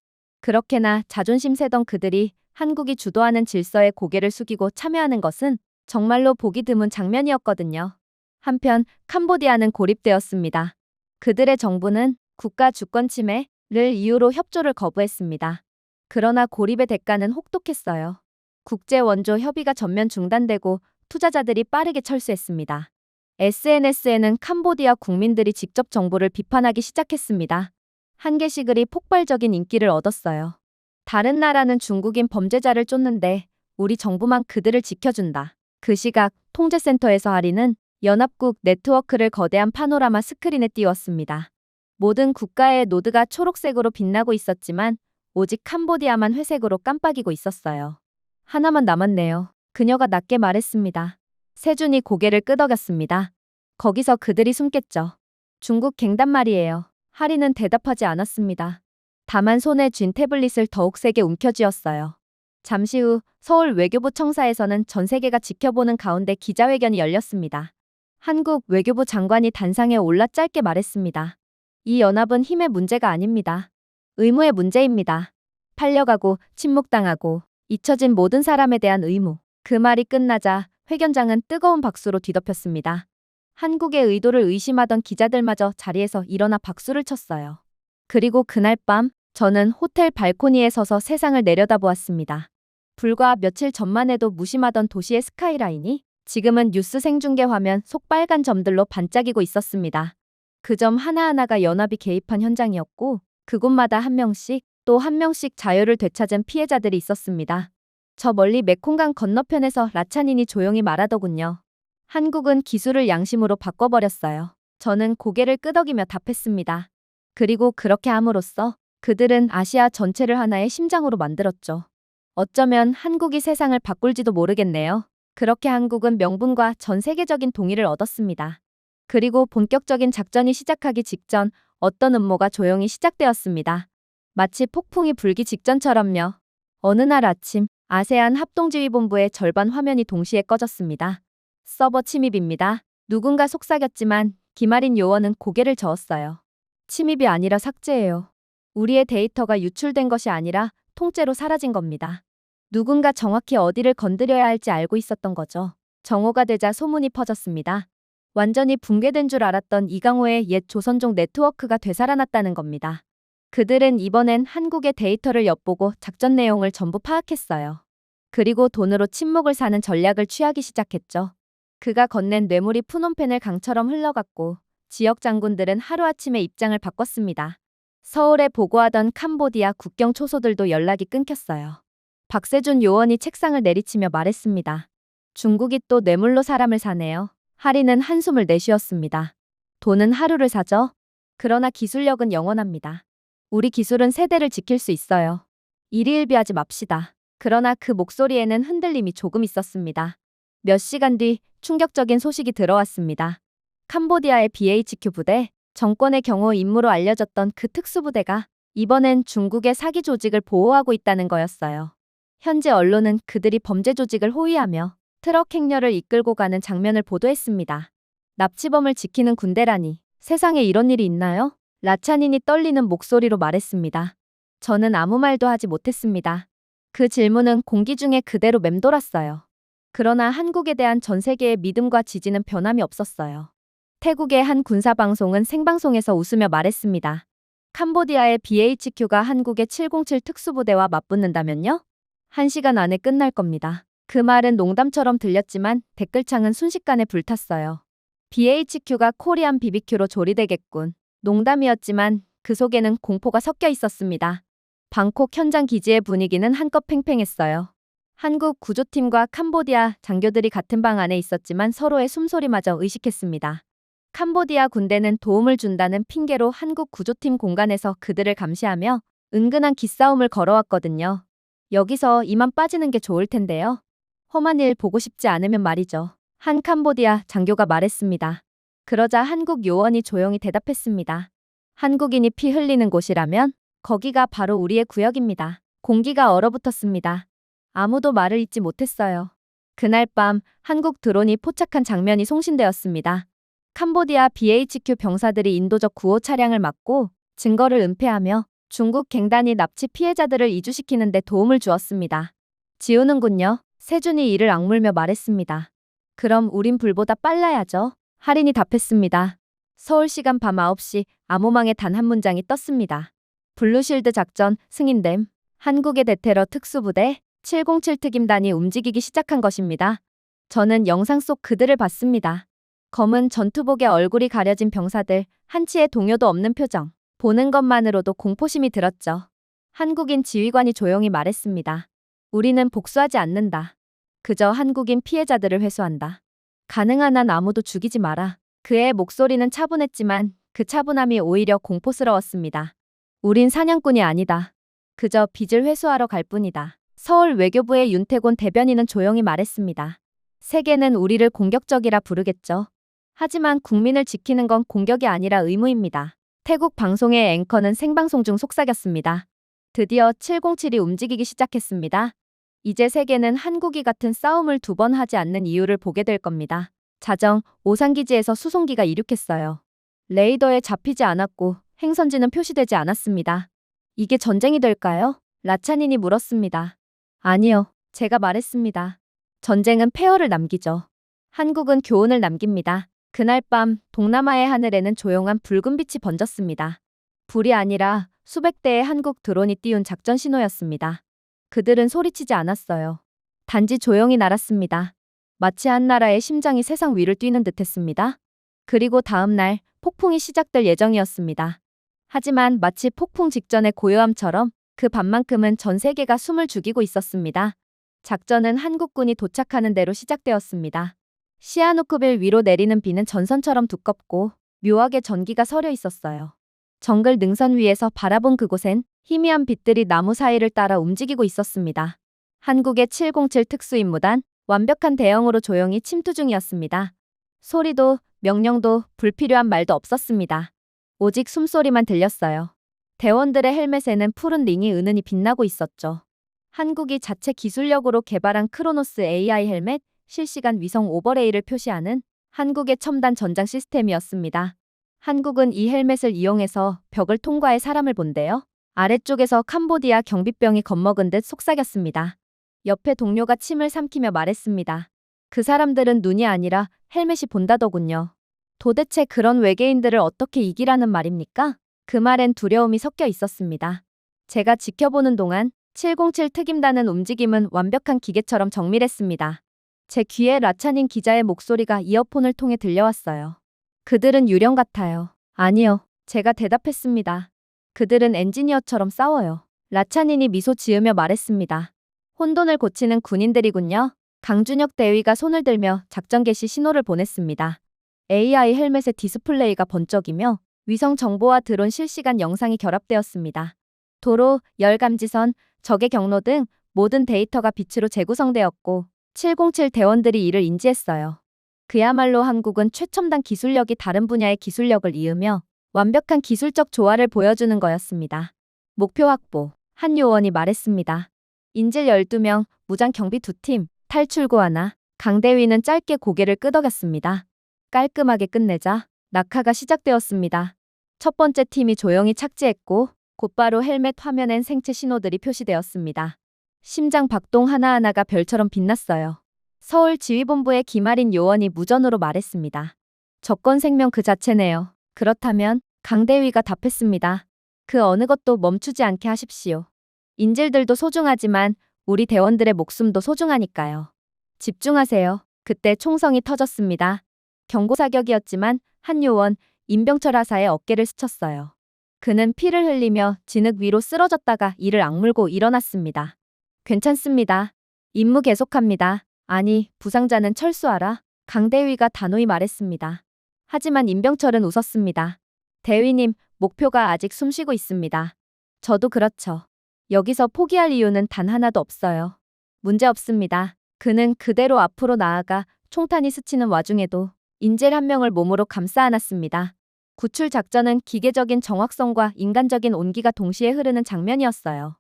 그렇게나 자존심 세던 그들이 한국이 주도하는 질서에 고개를 숙이고 참여하는 것은 정말로 보기 드문 장면이었거든요. 한편 캄보디아는 고립되었습니다. 그들의 정부는 국가 주권 침해를 이유로 협조를 거부했습니다. 그러나 고립의 대가는 혹독했어요. 국제 원조 협의가 전면 중단되고 투자자들이 빠르게 철수했습니다. SNS에는 캄보디아 국민들이 직접 정부를 비판하기 시작했습니다. 한개시 글이 폭발적인 인기를 얻었어요. 다른 나라는 중국인 범죄자를 쫓는데 우리 정부만 그들을 지켜준다. 그 시각 통제센터에서 할인은 연합국 네트워크를 거대한 파노라마 스크린에 띄웠습니다. 모든 국가의 노드가 초록색으로 빛나고 있었지만 오직 캄보디아만 회색으로 깜빡이고 있었어요. 하나만 남았네요. 그녀가 낮게 말했습니다. 세준이 고개를 끄덕였습니다. 거기서 그들이 숨겠죠. 중국 갱단 말이에요. 할인은 대답하지 않았습니다. 다만 손에 쥔 태블릿을 더욱 세게 움켜쥐었어요. 잠시 후 서울 외교부 청사에서는 전 세계가 지켜보는 가운데 기자회견이 열렸습니다. 한국 외교부 장관이 단상에 올라 짧게 말했습니다. 이 연합은 힘의 문제가 아닙니다. 의무의 문제입니다. 팔려가고 침묵당하고 잊혀진 모든 사람에 대한 의무. 그 말이 끝나자 회견장은 뜨거운 박수로 뒤덮였습니다. 한국의 의도를 의심하던 기자들마저 자리에서 일어나 박수를 쳤어요. 그리고 그날 밤 저는 호텔 발코니에 서서 세상을 내려다보았습니다. 불과 며칠 전만 해도 무심하던 도시의 스카이라인이 지금은 뉴스 생중계 화면 속 빨간 점들로 반짝이고 있었습니다. 그 점 하나하나가 연합이 개입한 현장이었고 그곳마다 한 명씩 또 한 명씩 자유를 되찾은 피해자들이 있었습니다. 저 멀리 메콩강 건너편에서 라차닌이 조용히 말하더군요. 한국은 기술을 양심으로 바꿔버렸어요. 저는 고개를 끄덕이며 답했습니다. 그리고 그렇게 함으로써 그들은 아시아 전체를 하나의 심장으로 만들었죠. 어쩌면 한국이 세상을 바꿀지도 모르겠네요. 그렇게 한국은 명분과 전 세계적인 동의를 얻었습니다. 그리고 본격적인 작전이 시작하기 직전 어떤 음모가 조용히 시작되었습니다. 마치 폭풍이 불기 직전처럼요. 어느 날 아침 아세안 합동지휘본부의 절반 화면이 동시에 꺼졌습니다. 서버 침입입니다. 누군가 속삭였지만 기마린 요원은 고개를 저었어요. 침입이 아니라 삭제예요. 우리의 데이터가 유출된 것이 아니라 통째로 사라진 겁니다. 누군가 정확히 어디를 건드려야 할지 알고 있었던 거죠. 정오가 되자 소문이 퍼졌습니다. 완전히 붕괴된 줄 알았던 이강호의 옛 조선족 네트워크가 되살아났다는 겁니다. 그들은 이번엔 한국의 데이터를 엿보고 작전 내용을 전부 파악했어요. 그리고 돈으로 침묵을 사는 전략을 취하기 시작했죠. 그가 건넨 뇌물이 푸놈펜을 강처럼 흘러갔고 지역 장군들은 하루아침에 입장을 바꿨습니다. 서울에 보고하던 캄보디아 국경 초소들도 연락이 끊겼어요. 박세준 요원이 책상을 내리치며 말했습니다. 중국이 또 뇌물로 사람을 사네요. 하리는 한숨을 내쉬었습니다. 돈은 하루를 사죠. 그러나 기술력은 영원합니다. 우리 기술은 세대를 지킬 수 있어요. 일희일비하지 맙시다. 그러나 그 목소리에는 흔들림이 조금 있었습니다. 몇 시간 뒤 충격적인 소식이 들어왔습니다. 캄보디아의 BHQ 부대, 정권의 경호 임무로 알려졌던 그 특수부대가 이번엔 중국의 사기 조직을 보호하고 있다는 거였어요. 현재 언론은 그들이 범죄 조직을 호위하며 트럭 행렬을 이끌고 가는 장면을 보도했습니다. 납치범을 지키는 군대라니 세상에 이런 일이 있나요? 라차닌이 떨리는 목소리로 말했습니다. 저는 아무 말도 하지 못했습니다. 그 질문은 공기 중에 그대로 맴돌았어요. 그러나 한국에 대한 전 세계의 믿음과 지지는 변함이 없었어요. 태국의 한 군사방송은 생방송에서 웃으며 말했습니다. 캄보디아의 BHQ가 한국의 707 특수부대와 맞붙는다면요? 1시간 안에 끝날 겁니다. 그 말은 농담처럼 들렸지만 댓글창은 순식간에 불탔어요. BHQ가 코리안 BBQ로 조리되겠군. 농담이었지만 그 속에는 공포가 섞여 있었습니다. 방콕 현장 기지의 분위기는 한껏 팽팽했어요. 한국 구조팀과 캄보디아 장교들이 같은 방 안에 있었지만 서로의 숨소리마저 의식했습니다. 캄보디아 군대는 도움을 준다는 핑계로 한국 구조팀 공간에서 그들을 감시하며 은근한 기싸움을 걸어왔거든요. 여기서 이만 빠지는 게 좋을 텐데요. 험한 일 보고 싶지 않으면 말이죠. 한 캄보디아 장교가 말했습니다. 그러자 한국 요원이 조용히 대답했습니다. 한국인이 피 흘리는 곳이라면 거기가 바로 우리의 구역입니다. 공기가 얼어붙었습니다. 아무도 말을 잇지 못했어요. 그날 밤 한국 드론이 포착한 장면이 송신되었습니다. 캄보디아 BHQ 병사들이 인도적 구호 차량을 막고 증거를 은폐하며 중국 갱단이 납치 피해자들을 이주시키는 데 도움을 주었습니다. 지우는군요. 세준이 이를 악물며 말했습니다. 그럼 우린 불보다 빨라야죠. 할인이 답했습니다. 서울 시간 밤 9시 암호망에 단 한 문장이 떴습니다. 블루실드 작전 승인됨. 한국의 대테러 특수부대 707 특임단이 움직이기 시작한 것입니다. 저는 영상 속 그들을 봤습니다. 검은 전투복에 얼굴이 가려진 병사들, 한치의 동요도 없는 표정. 보는 것만으로도 공포심이 들었죠. 한국인 지휘관이 조용히 말했습니다. 우리는 복수하지 않는다. 그저 한국인 피해자들을 회수한다. 가능한 한 아무도 죽이지 마라. 그의 목소리는 차분했지만 그 차분함이 오히려 공포스러웠습니다. 우린 사냥꾼이 아니다. 그저 빚을 회수하러 갈 뿐이다. 서울 외교부의 윤태곤 대변인은 조용히 말했습니다. 세계는 우리를 공격적이라 부르겠죠. 하지만 국민을 지키는 건 공격이 아니라 의무입니다. 태국 방송의 앵커는 생방송 중 속삭였습니다. 드디어 707이 움직이기 시작했습니다. 이제 세계는 한국이 같은 싸움을 2번 하지 않는 이유를 보게 될 겁니다. 자정, 오산기지에서 수송기가 이륙했어요. 레이더에 잡히지 않았고 행선지는 표시되지 않았습니다. 이게 전쟁이 될까요? 라차닌이 물었습니다. 아니요, 제가 말했습니다. 전쟁은 폐허를 남기죠. 한국은 교훈을 남깁니다. 그날 밤 동남아의 하늘에는 조용한 붉은 빛이 번졌습니다. 불이 아니라 수백 대의 한국 드론이 띄운 작전 신호였습니다. 그들은 소리치지 않았어요. 단지 조용히 날았습니다. 마치 한 나라의 심장이 세상 위를 뛰는 듯했습니다. 그리고 다음 날 폭풍이 시작될 예정이었습니다. 하지만 마치 폭풍 직전의 고요함처럼 그 밤만큼은 전 세계가 숨을 죽이고 있었습니다. 작전은 한국군이 도착하는 대로 시작되었습니다. 시아누크빌 위로 내리는 비는 전선처럼 두껍고 묘하게 전기가 서려 있었어요. 정글 능선 위에서 바라본 그곳엔 희미한 빛들이 나무 사이를 따라 움직이고 있었습니다. 한국의 707 특수임무단, 완벽한 대형으로 조용히 침투 중이었습니다. 소리도 명령도 불필요한 말도 없었습니다. 오직 숨소리만 들렸어요. 대원들의 헬멧에는 푸른 링이 은은히 빛나고 있었죠. 한국이 자체 기술력으로 개발한 크로노스 AI 헬멧, 실시간 위성 오버레이를 표시하는 한국의 첨단 전장 시스템이었습니다. 한국은 이 헬멧을 이용해서 벽을 통과해 사람을 본대요. 아래쪽에서 캄보디아 경비병이 겁먹은 듯 속삭였습니다. 옆에 동료가 침을 삼키며 말했습니다. 그 사람들은 눈이 아니라 헬멧이 본다더군요. 도대체 그런 외계인들을 어떻게 이기라는 말입니까? 그 말엔 두려움이 섞여 있었습니다. 제가 지켜보는 동안 707 특임단은 움직임은 완벽한 기계처럼 정밀했습니다. 제 귀에 라차닌 기자의 목소리가 이어폰을 통해 들려왔어요. 그들은 유령 같아요. 아니요. 제가 대답했습니다. 그들은 엔지니어처럼 싸워요. 라차닌이 미소 지으며 말했습니다. 혼돈을 고치는 군인들이군요. 강준혁 대위가 손을 들며 작전 개시 신호를 보냈습니다. AI 헬멧의 디스플레이가 번쩍이며 위성 정보와 드론 실시간 영상이 결합되었습니다. 도로, 열 감지선, 적의 경로 등 모든 데이터가 빛으로 재구성되었고 707 대원들이 이를 인지했어요. 그야말로 한국은 최첨단 기술력이 다른 분야의 기술력을 이으며 완벽한 기술적 조화를 보여주는 거였습니다. 목표 확보, 한 요원이 말했습니다. 인질 12명, 무장 경비 2팀, 탈출구 하나. 강대위는 짧게 고개를 끄덕였습니다. 깔끔하게 끝내자 낙하가 시작되었습니다. 첫 번째 팀이 조용히 착지했고 곧바로 헬멧 화면엔 생체 신호들이 표시되었습니다. 심장 박동 하나하나가 별처럼 빛났어요. 서울 지휘본부의 김아린 요원이 무전으로 말했습니다. 적건 생명 그 자체네요. 그렇다면 강대위가 답했습니다. 그 어느 것도 멈추지 않게 하십시오. 인질들도 소중하지만 우리 대원들의 목숨도 소중하니까요. 집중하세요. 그때 총성이 터졌습니다. 경고사격이었지만 한 요원 임병철 하사의 어깨를 스쳤어요. 그는 피를 흘리며 진흙 위로 쓰러졌다가 이를 악물고 일어났습니다. 괜찮습니다. 임무 계속합니다. 아니, 부상자는 철수하라. 강대위가 단호히 말했습니다. 하지만 임병철은 웃었습니다. 대위님, 목표가 아직 숨쉬고 있습니다. 저도 그렇죠. 여기서 포기할 이유는 단 하나도 없어요. 문제 없습니다. 그는 그대로 앞으로 나아가 총탄이 스치는 와중에도 인질 한 명을 몸으로 감싸 안았습니다. 구출 작전은 기계적인 정확성과 인간적인 온기가 동시에 흐르는 장면이었어요.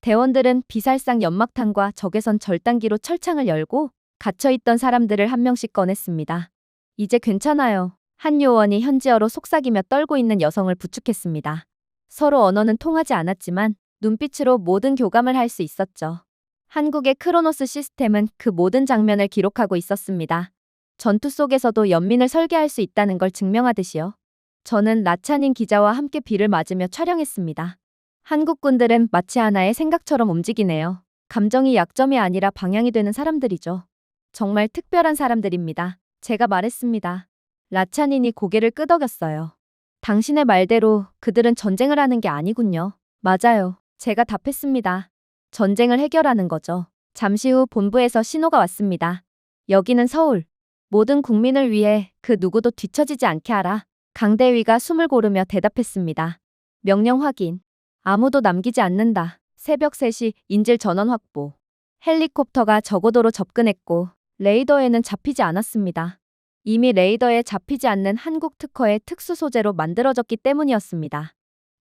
대원들은 비살상 연막탄과 적외선 절단기로 철창을 열고 갇혀있던 사람들을 한 명씩 꺼냈습니다. 이제 괜찮아요. 한 요원이 현지어로 속삭이며 떨고 있는 여성을 부축했습니다. 서로 언어는 통하지 않았지만 눈빛으로 모든 교감을 할 수 있었죠. 한국의 크로노스 시스템은 그 모든 장면을 기록하고 있었습니다. 전투 속에서도 연민을 설계할 수 있다는 걸 증명하듯이요. 저는 라차닌 기자와 함께 비를 맞으며 촬영했습니다. 한국군들은 마치 하나의 생각처럼 움직이네요. 감정이 약점이 아니라 방향이 되는 사람들이죠. 정말 특별한 사람들입니다. 제가 말했습니다. 라차닌이 고개를 끄덕였어요. 당신의 말대로 그들은 전쟁을 하는 게 아니군요. 맞아요. 제가 답했습니다. 전쟁을 해결하는 거죠. 잠시 후 본부에서 신호가 왔습니다. 여기는 서울. 모든 국민을 위해 그 누구도 뒤처지지 않게 하라. 강대위가 숨을 고르며 대답했습니다. 명령 확인. 아무도 남기지 않는다. 새벽 3시 인질 전원 확보. 헬리콥터가 저고도로 접근했고 레이더에는 잡히지 않았습니다. 이미 레이더에 잡히지 않는 한국 특허의 특수 소재로 만들어졌기 때문이었습니다.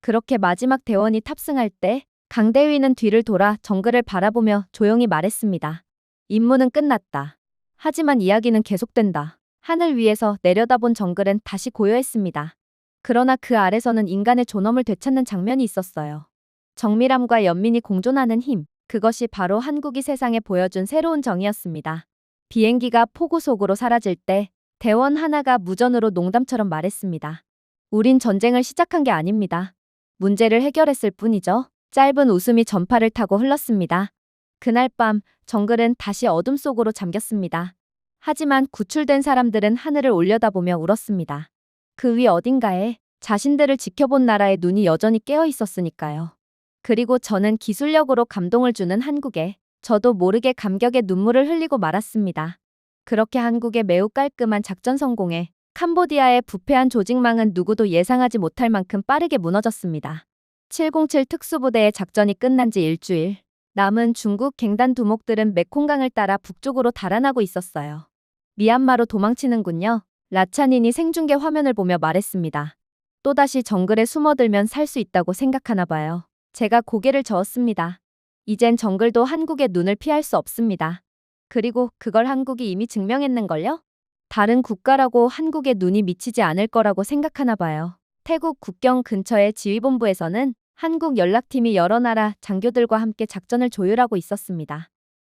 그렇게 마지막 대원이 탑승할 때 강대위는 뒤를 돌아 정글을 바라보며 조용히 말했습니다. 임무는 끝났다. 하지만 이야기는 계속된다. 하늘 위에서 내려다본 정글은 다시 고요했습니다. 그러나 그 아래서는 인간의 존엄을 되찾는 장면이 있었어요. 정밀함과 연민이 공존하는 힘, 그것이 바로 한국이 세상에 보여준 새로운 정의였습니다. 비행기가 폭우 속으로 사라질 때 대원 하나가 무전으로 농담처럼 말했습니다. 우린 전쟁을 시작한 게 아닙니다. 문제를 해결했을 뿐이죠. 짧은 웃음이 전파를 타고 흘렀습니다. 그날 밤 정글은 다시 어둠 속으로 잠겼습니다. 하지만 구출된 사람들은 하늘을 올려다보며 울었습니다. 그 위 어딘가에 자신들을 지켜본 나라의 눈이 여전히 깨어 있었으니까요. 그리고 저는 기술력으로 감동을 주는 한국에 저도 모르게 감격의 눈물을 흘리고 말았습니다. 그렇게 한국의 매우 깔끔한 작전 성공에 캄보디아의 부패한 조직망은 누구도 예상하지 못할 만큼 빠르게 무너졌습니다. 707 특수부대의 작전이 끝난 지 일주일, 남은 중국 갱단 두목들은 메콩강을 따라 북쪽으로 달아나고 있었어요. 미얀마로 도망치는군요. 라차닌이 생중계 화면을 보며 말했습니다. 또다시 정글에 숨어들면 살 수 있다고 생각하나 봐요. 제가 고개를 저었습니다. 이젠 정글도 한국의 눈을 피할 수 없습니다. 그리고 그걸 한국이 이미 증명했는걸요? 다른 국가라고 한국의 눈이 미치지 않을 거라고 생각하나 봐요. 태국 국경 근처의 지휘본부에서는 한국 연락팀이 여러 나라 장교들과 함께 작전을 조율하고 있었습니다.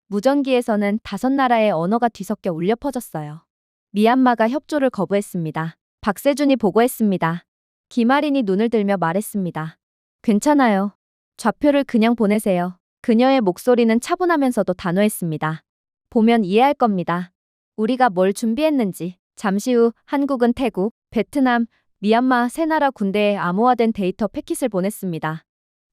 무전기에서는 5나라의 언어가 뒤섞여 울려 퍼졌어요. 미얀마가 협조를 거부했습니다. 박세준이 보고했습니다. 김아린이 눈을 들며 말했습니다. 괜찮아요. 좌표를 그냥 보내세요. 그녀의 목소리는 차분하면서도 단호했습니다. 보면 이해할 겁니다. 우리가 뭘 준비했는지. 잠시 후 한국은 태국, 베트남, 미얀마 3나라 군대에 암호화된 데이터 패킷을 보냈습니다.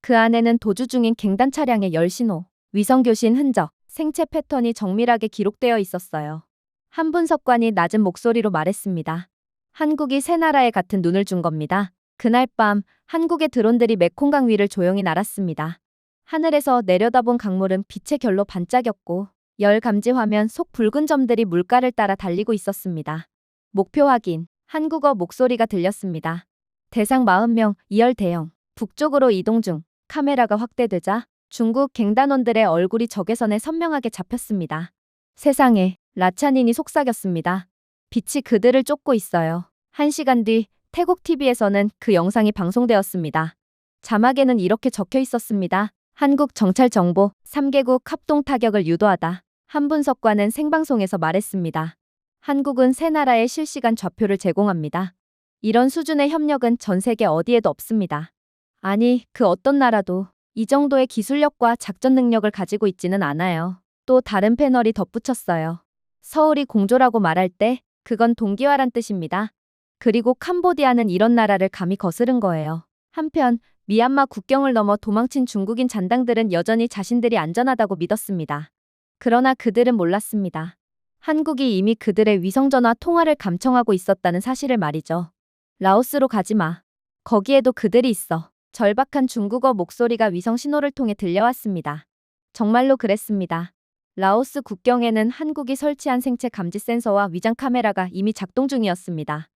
그 안에는 도주 중인 갱단 차량의 열신호, 위성교신 흔적, 생체 패턴이 정밀하게 기록되어 있었어요. 한 분석관이 낮은 목소리로 말했습니다. 한국이 3나라에 같은 눈을 준 겁니다. 그날 밤 한국의 드론들이 메콩강 위를 조용히 날았습니다. 하늘에서 내려다본 강물은 빛의 결로 반짝였고 열 감지 화면 속 붉은 점들이 물가를 따라 달리고 있었습니다. 목표 확인. 한국어 목소리가 들렸습니다. 대상 40명, 2열 대형. 북쪽으로 이동 중. 카메라가 확대되자 중국 갱단원들의 얼굴이 적외선에 선명하게 잡혔습니다. 세상에, 라차닌이 속삭였습니다. 빛이 그들을 쫓고 있어요. 1시간 뒤 태국 TV에서는 그 영상이 방송되었습니다. 자막에는 이렇게 적혀 있었습니다. 한국 정찰 정보, 3개국 합동 타격을 유도하다. 한 분석관은 생방송에서 말했습니다. 한국은 3나라의 실시간 좌표를 제공합니다. 이런 수준의 협력은 전 세계 어디에도 없습니다. 아니, 그 어떤 나라도 이 정도의 기술력과 작전 능력을 가지고 있지는 않아요. 또 다른 패널이 덧붙였어요. 서울이 공조라고 말할 때 그건 동기화란 뜻입니다. 그리고 캄보디아는 이런 나라를 감히 거스른 거예요. 한편 미얀마 국경을 넘어 도망친 중국인 잔당들은 여전히 자신들이 안전하다고 믿었습니다. 그러나 그들은 몰랐습니다. 한국이 이미 그들의 위성전화 통화를 감청하고 있었다는 사실을 말이죠. 라오스로 가지 마. 거기에도 그들이 있어. 절박한 중국어 목소리가 위성 신호를 통해 들려왔습니다. 정말로 그랬습니다. 라오스 국경에는 한국이 설치한 생체 감지 센서와 위장 카메라가 이미 작동 중이었습니다.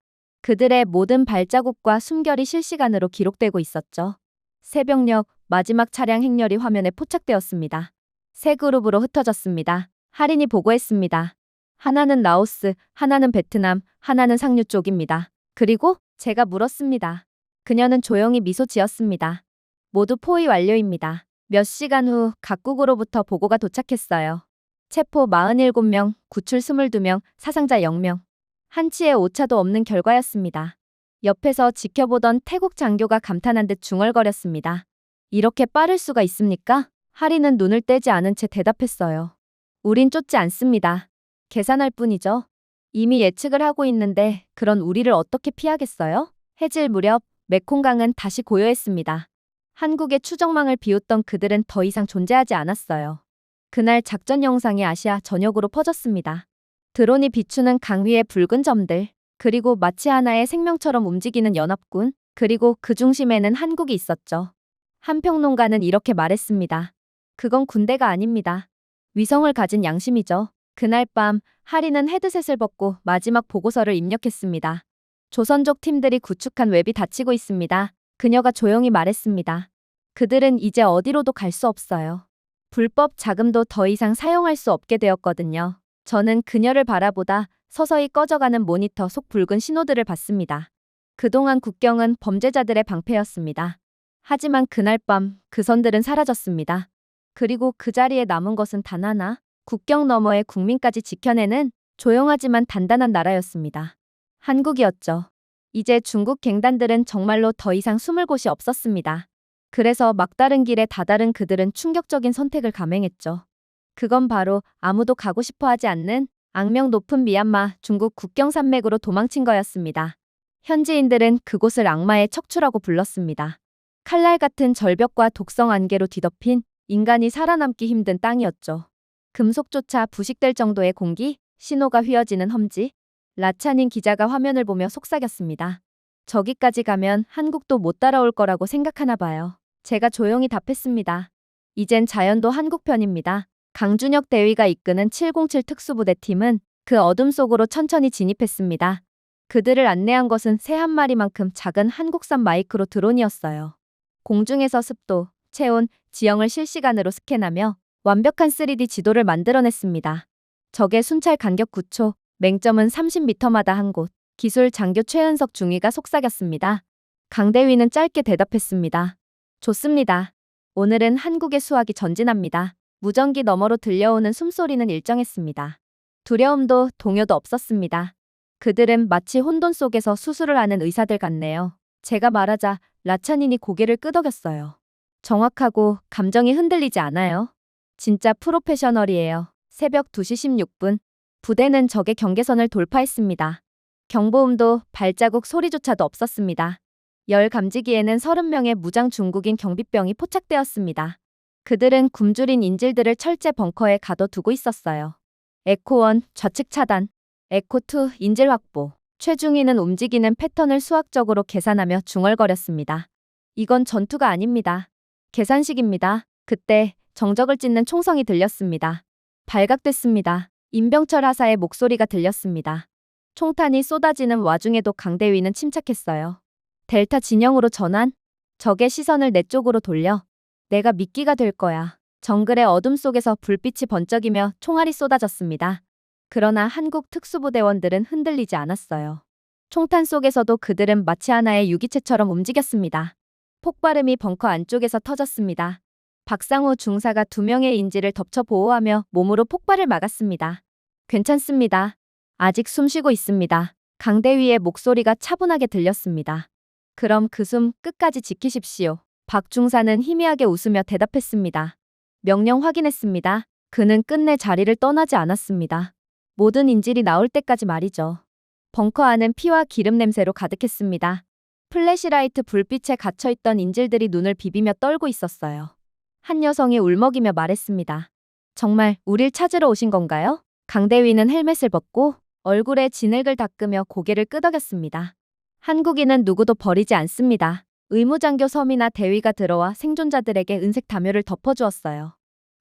그들의 모든 발자국과 숨결이 실시간으로 기록되고 있었죠. 새벽녘 마지막 차량 행렬이 화면에 포착되었습니다. 세 그룹으로 흩어졌습니다. 할인이 보고했습니다. 하나는 라오스, 하나는 베트남, 하나는 상류 쪽입니다. 그리고 제가 물었습니다. 그녀는 조용히 미소 지었습니다. 모두 포위 완료입니다. 몇 시간 후 각국으로부터 보고가 도착했어요. 체포 47명, 구출 22명, 사상자 0명. 한치의 오차도 없는 결과였습니다. 옆에서 지켜보던 태국 장교가 감탄한 듯 중얼거렸습니다. 이렇게 빠를 수가 있습니까? 하리는 눈을 떼지 않은 채 대답했어요. 우린 쫓지 않습니다. 계산할 뿐이죠. 이미 예측을 하고 있는데 그런 우리를 어떻게 피하겠어요? 해질 무렵 메콩강은 다시 고요했습니다. 한국의 추정망을 비웃던 그들은 더 이상 존재하지 않았어요. 그날 작전 영상이 아시아 전역으로 퍼졌습니다. 드론이 비추는 강 위의 붉은 점들, 그리고 마치 하나의 생명처럼 움직이는 연합군, 그리고 그 중심에는 한국이 있었죠. 한 평론가는 이렇게 말했습니다. 그건 군대가 아닙니다. 위성을 가진 양심이죠. 그날 밤 하리는 헤드셋을 벗고 마지막 보고서를 입력했습니다. 조선족 팀들이 구축한 웹이 닫히고 있습니다. 그녀가 조용히 말했습니다. 그들은 이제 어디로도 갈 수 없어요. 불법 자금도 더 이상 사용할 수 없게 되었거든요. 저는 그녀를 바라보다 서서히 꺼져가는 모니터 속 붉은 신호들을 봤습니다. 그동안 국경은 범죄자들의 방패였습니다. 하지만 그날 밤 그 선들은 사라졌습니다. 그리고 그 자리에 남은 것은 단 하나, 국경 너머의 국민까지 지켜내는 조용하지만 단단한 나라였습니다. 한국이었죠. 이제 중국 갱단들은 정말로 더 이상 숨을 곳이 없었습니다. 그래서 막다른 길에 다다른 그들은 충격적인 선택을 감행했죠. 그건 바로 아무도 가고 싶어 하지 않는 악명 높은 미얀마, 중국 국경 산맥으로 도망친 거였습니다. 현지인들은 그곳을 악마의 척추라고 불렀습니다. 칼날 같은 절벽과 독성 안개로 뒤덮인 인간이 살아남기 힘든 땅이었죠. 금속조차 부식될 정도의 공기, 신호가 휘어지는 험지. 라차닌 기자가 화면을 보며 속삭였습니다. 저기까지 가면 한국도 못 따라올 거라고 생각하나 봐요. 제가 조용히 답했습니다. 이젠 자연도 한국 편입니다. 강준혁 대위가 이끄는 707 특수부대 팀은 그 어둠 속으로 천천히 진입했습니다. 그들을 안내한 것은 새 한 마리만큼 작은 한국산 마이크로 드론이었어요. 공중에서 습도, 체온, 지형을 실시간으로 스캔하며 완벽한 3D 지도를 만들어냈습니다. 적의 순찰 간격 9초, 맹점은 30m마다 한 곳. 기술 장교 최은석 중위가 속삭였습니다. 강대위는 짧게 대답했습니다. 좋습니다. 오늘은 한국의 수학이 전진합니다. 무전기 너머로 들려오는 숨소리는 일정했습니다. 두려움도 동요도 없었습니다. 그들은 마치 혼돈 속에서 수술을 하는 의사들 같네요. 제가 말하자 라차닌이 고개를 끄덕였어요. 정확하고 감정이 흔들리지 않아요. 진짜 프로페셔널이에요. 새벽 2시 16분. 부대는 적의 경계선을 돌파했습니다. 경보음도 발자국 소리조차도 없었습니다. 열 감지기에는 30명의 무장 중국인 경비병이 포착되었습니다. 그들은 굶주린 인질들을 철제 벙커에 가둬두고 있었어요. 에코1 좌측 차단, 에코2 인질 확보. 최중위는 움직이는 패턴을 수학적으로 계산하며 중얼거렸습니다. 이건 전투가 아닙니다. 계산식입니다. 그때 정적을 찢는 총성이 들렸습니다. 발각됐습니다. 임병철 하사의 목소리가 들렸습니다. 총탄이 쏟아지는 와중에도 강대위는 침착했어요. 델타 진영으로 전환. 적의 시선을 내 쪽으로 돌려. 내가 미끼가 될 거야. 정글의 어둠 속에서 불빛이 번쩍이며 총알이 쏟아졌습니다. 그러나 한국 특수부대원들은 흔들리지 않았어요. 총탄 속에서도 그들은 마치 하나의 유기체처럼 움직였습니다. 폭발음이 벙커 안쪽에서 터졌습니다. 박상우 중사가 2명의 인질을 덮쳐 보호하며 몸으로 폭발을 막았습니다. 괜찮습니다. 아직 숨쉬고 있습니다. 강대위의 목소리가 차분하게 들렸습니다. 그럼 그 숨 끝까지 지키십시오. 박 중사는 희미하게 웃으며 대답했습니다. 명령 확인했습니다. 그는 끝내 자리를 떠나지 않았습니다. 모든 인질이 나올 때까지 말이죠. 벙커 안은 피와 기름 냄새로 가득했습니다. 플래시라이트 불빛에 갇혀있던 인질들이 눈을 비비며 떨고 있었어요. 한 여성이 울먹이며 말했습니다. 정말 우릴 찾으러 오신 건가요? 강대위는 헬멧을 벗고 얼굴에 진흙을 닦으며 고개를 끄덕였습니다. 한국인은 누구도 버리지 않습니다. 의무장교 섬이나 대위가 들어와 생존자들에게 은색 담요를 덮어주었어요.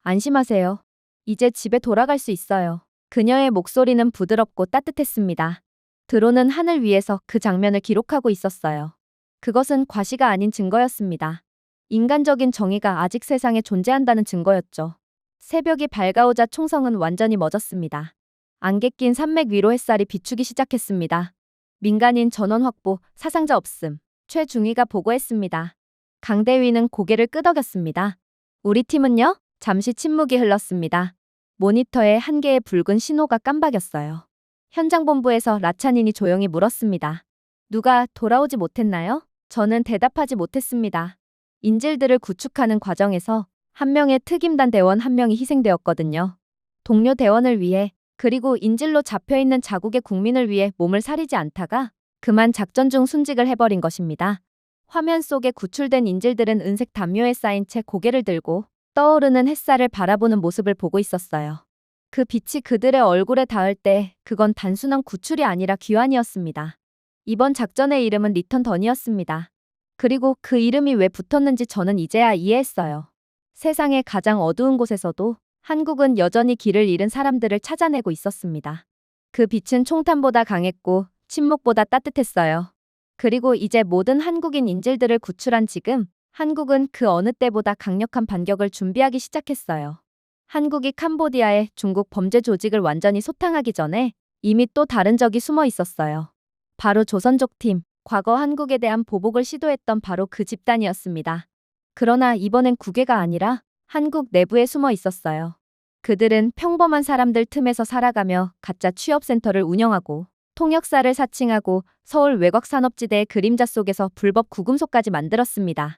안심하세요. 이제 집에 돌아갈 수 있어요. 그녀의 목소리는 부드럽고 따뜻했습니다. 드론은 하늘 위에서 그 장면을 기록하고 있었어요. 그것은 과시가 아닌 증거였습니다. 인간적인 정의가 아직 세상에 존재한다는 증거였죠. 새벽이 밝아오자 총성은 완전히 멎었습니다. 안개 낀 산맥 위로 햇살이 비추기 시작했습니다. 민간인 전원 확보, 사상자 없음. 최중위가 보고했습니다. 강대위는 고개를 끄덕였습니다. 우리 팀은요? 잠시 침묵이 흘렀습니다. 모니터에 한 개의 붉은 신호가 깜박였어요. 현장본부에서 라차닌이 조용히 물었습니다. 누가 돌아오지 못했나요? 저는 대답하지 못했습니다. 인질들을 구축하는 과정에서 한 명의 특임단 대원 한 명이 희생되었거든요. 동료 대원을 위해, 그리고 인질로 잡혀있는 자국의 국민을 위해 몸을 사리지 않다가 그만 작전 중 순직을 해버린 것입니다. 화면 속에 구출된 인질들은 은색 담요에 쌓인 채 고개를 들고 떠오르는 햇살을 바라보는 모습을 보고 있었어요. 그 빛이 그들의 얼굴에 닿을 때 그건 단순한 구출이 아니라 귀환이었습니다. 이번 작전의 이름은 리턴 던이었습니다. 그리고 그 이름이 왜 붙었는지 저는 이제야 이해했어요. 세상의 가장 어두운 곳에서도 한국은 여전히 길을 잃은 사람들을 찾아내고 있었습니다. 그 빛은 총탄보다 강했고 침묵보다 따뜻했어요. 그리고 이제 모든 한국인 인질들을 구출한 지금 한국은 그 어느 때보다 강력한 반격을 준비하기 시작했어요. 한국이 캄보디아의 중국 범죄 조직을 완전히 소탕하기 전에 이미 또 다른 적이 숨어 있었어요. 바로 조선족 팀, 과거 한국에 대한 보복을 시도했던 바로 그 집단이었습니다. 그러나 이번엔 국외가 아니라 한국 내부에 숨어 있었어요. 그들은 평범한 사람들 틈에서 살아가며 가짜 취업센터를 운영하고 통역사를 사칭하고 서울 외곽산업지대의 그림자 속에서 불법 구금소까지 만들었습니다.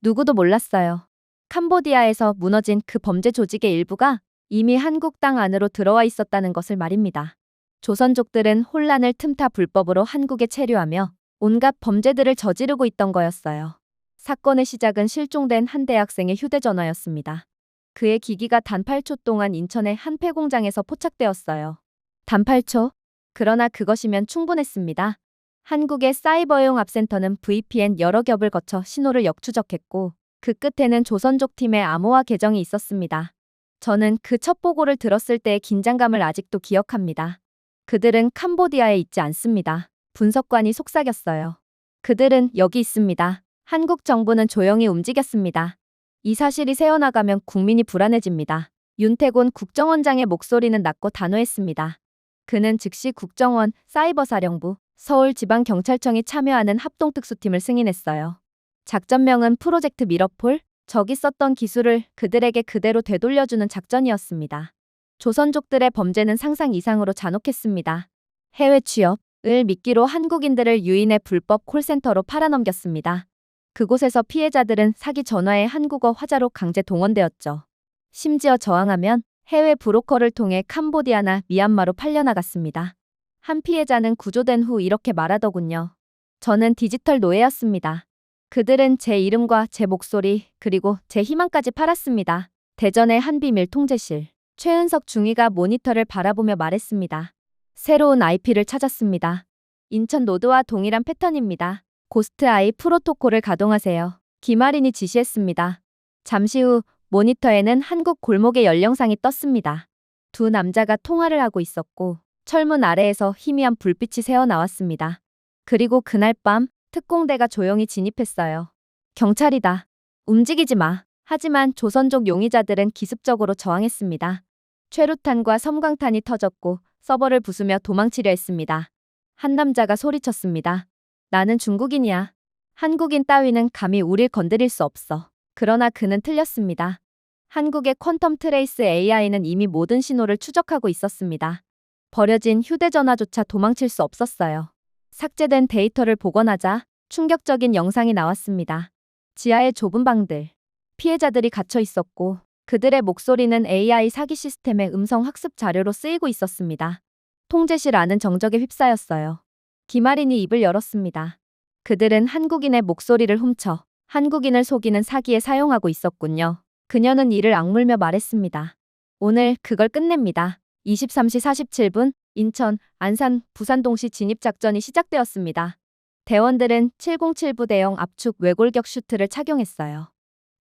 누구도 몰랐어요. 캄보디아에서 무너진 그 범죄 조직의 일부가 이미 한국 땅 안으로 들어와 있었다는 것을 말입니다. 조선족들은 혼란을 틈타 불법으로 한국에 체류하며 온갖 범죄들을 저지르고 있던 거였어요. 사건의 시작은 실종된 한 대학생의 휴대전화였습니다. 그의 기기가 단 8초 동안 인천의 한 폐공장에서 포착되었어요. 단 8초? 그러나 그것이면 충분했습니다. 한국의 사이버용 압센터는 VPN 여러 겹을 거쳐 신호를 역추적했고 그 끝에는 조선족 팀의 암호화 계정이 있었습니다. 저는 그 첫 보고를 들었을 때의 긴장감을 아직도 기억합니다. 그들은 캄보디아에 있지 않습니다. 분석관이 속삭였어요. 그들은 여기 있습니다. 한국 정부는 조용히 움직였습니다. 이 사실이 새어나가면 국민이 불안해집니다. 윤태곤 국정원장의 목소리는 낮고 단호했습니다. 그는 즉시 국정원, 사이버사령부, 서울지방경찰청이 참여하는 합동특수팀을 승인했어요. 작전명은 프로젝트 미러폴, 적이 썼던 기술을 그들에게 그대로 되돌려주는 작전이었습니다. 조선족들의 범죄는 상상 이상으로 잔혹했습니다. 해외 취업을 미끼로 한국인들을 유인해 불법 콜센터로 팔아넘겼습니다. 그곳에서 피해자들은 사기 전화의 한국어 화자로 강제 동원되었죠. 심지어 저항하면 해외 브로커를 통해 캄보디아나 미얀마로 팔려나갔습니다. 한 피해자는 구조된 후 이렇게 말하더군요. 저는 디지털 노예였습니다. 그들은 제 이름과 제 목소리 그리고 제 희망까지 팔았습니다. 대전의 한 비밀 통제실. 최은석 중위가 모니터를 바라보며 말했습니다. 새로운 IP를 찾았습니다. 인천 노드와 동일한 패턴입니다. 고스트 아이 프로토콜을 가동하세요. 김아린이 지시했습니다. 잠시 후 모니터에는 한국 골목의 연령상이 떴습니다. 두 남자가 통화를 하고 있었고 철문 아래에서 희미한 불빛이 새어나왔습니다. 그리고 그날 밤 특공대가 조용히 진입했어요. 경찰이다. 움직이지 마. 하지만 조선족 용의자들은 기습적으로 저항했습니다. 최루탄과 섬광탄이 터졌고 서버를 부수며 도망치려 했습니다. 한 남자가 소리쳤습니다. 나는 중국인이야. 한국인 따위는 감히 우릴 건드릴 수 없어. 그러나 그는 틀렸습니다. 한국의 퀀텀 트레이스 AI는 이미 모든 신호를 추적하고 있었습니다. 버려진 휴대전화조차 도망칠 수 없었어요. 삭제된 데이터를 복원하자 충격적인 영상이 나왔습니다. 지하의 좁은 방들. 피해자들이 갇혀 있었고 그들의 목소리는 AI 사기 시스템의 음성 학습 자료로 쓰이고 있었습니다. 통제실 안은 정적에 휩싸였어요. 김아린이 입을 열었습니다. 그들은 한국인의 목소리를 훔쳐 한국인을 속이는 사기에 사용하고 있었군요. 그녀는 이를 악물며 말했습니다. 오늘 그걸 끝냅니다. 23시 47분 인천, 안산, 부산 동시 진입작전이 시작되었습니다. 대원들은 707 부대형 압축 외골격 슈트를 착용했어요.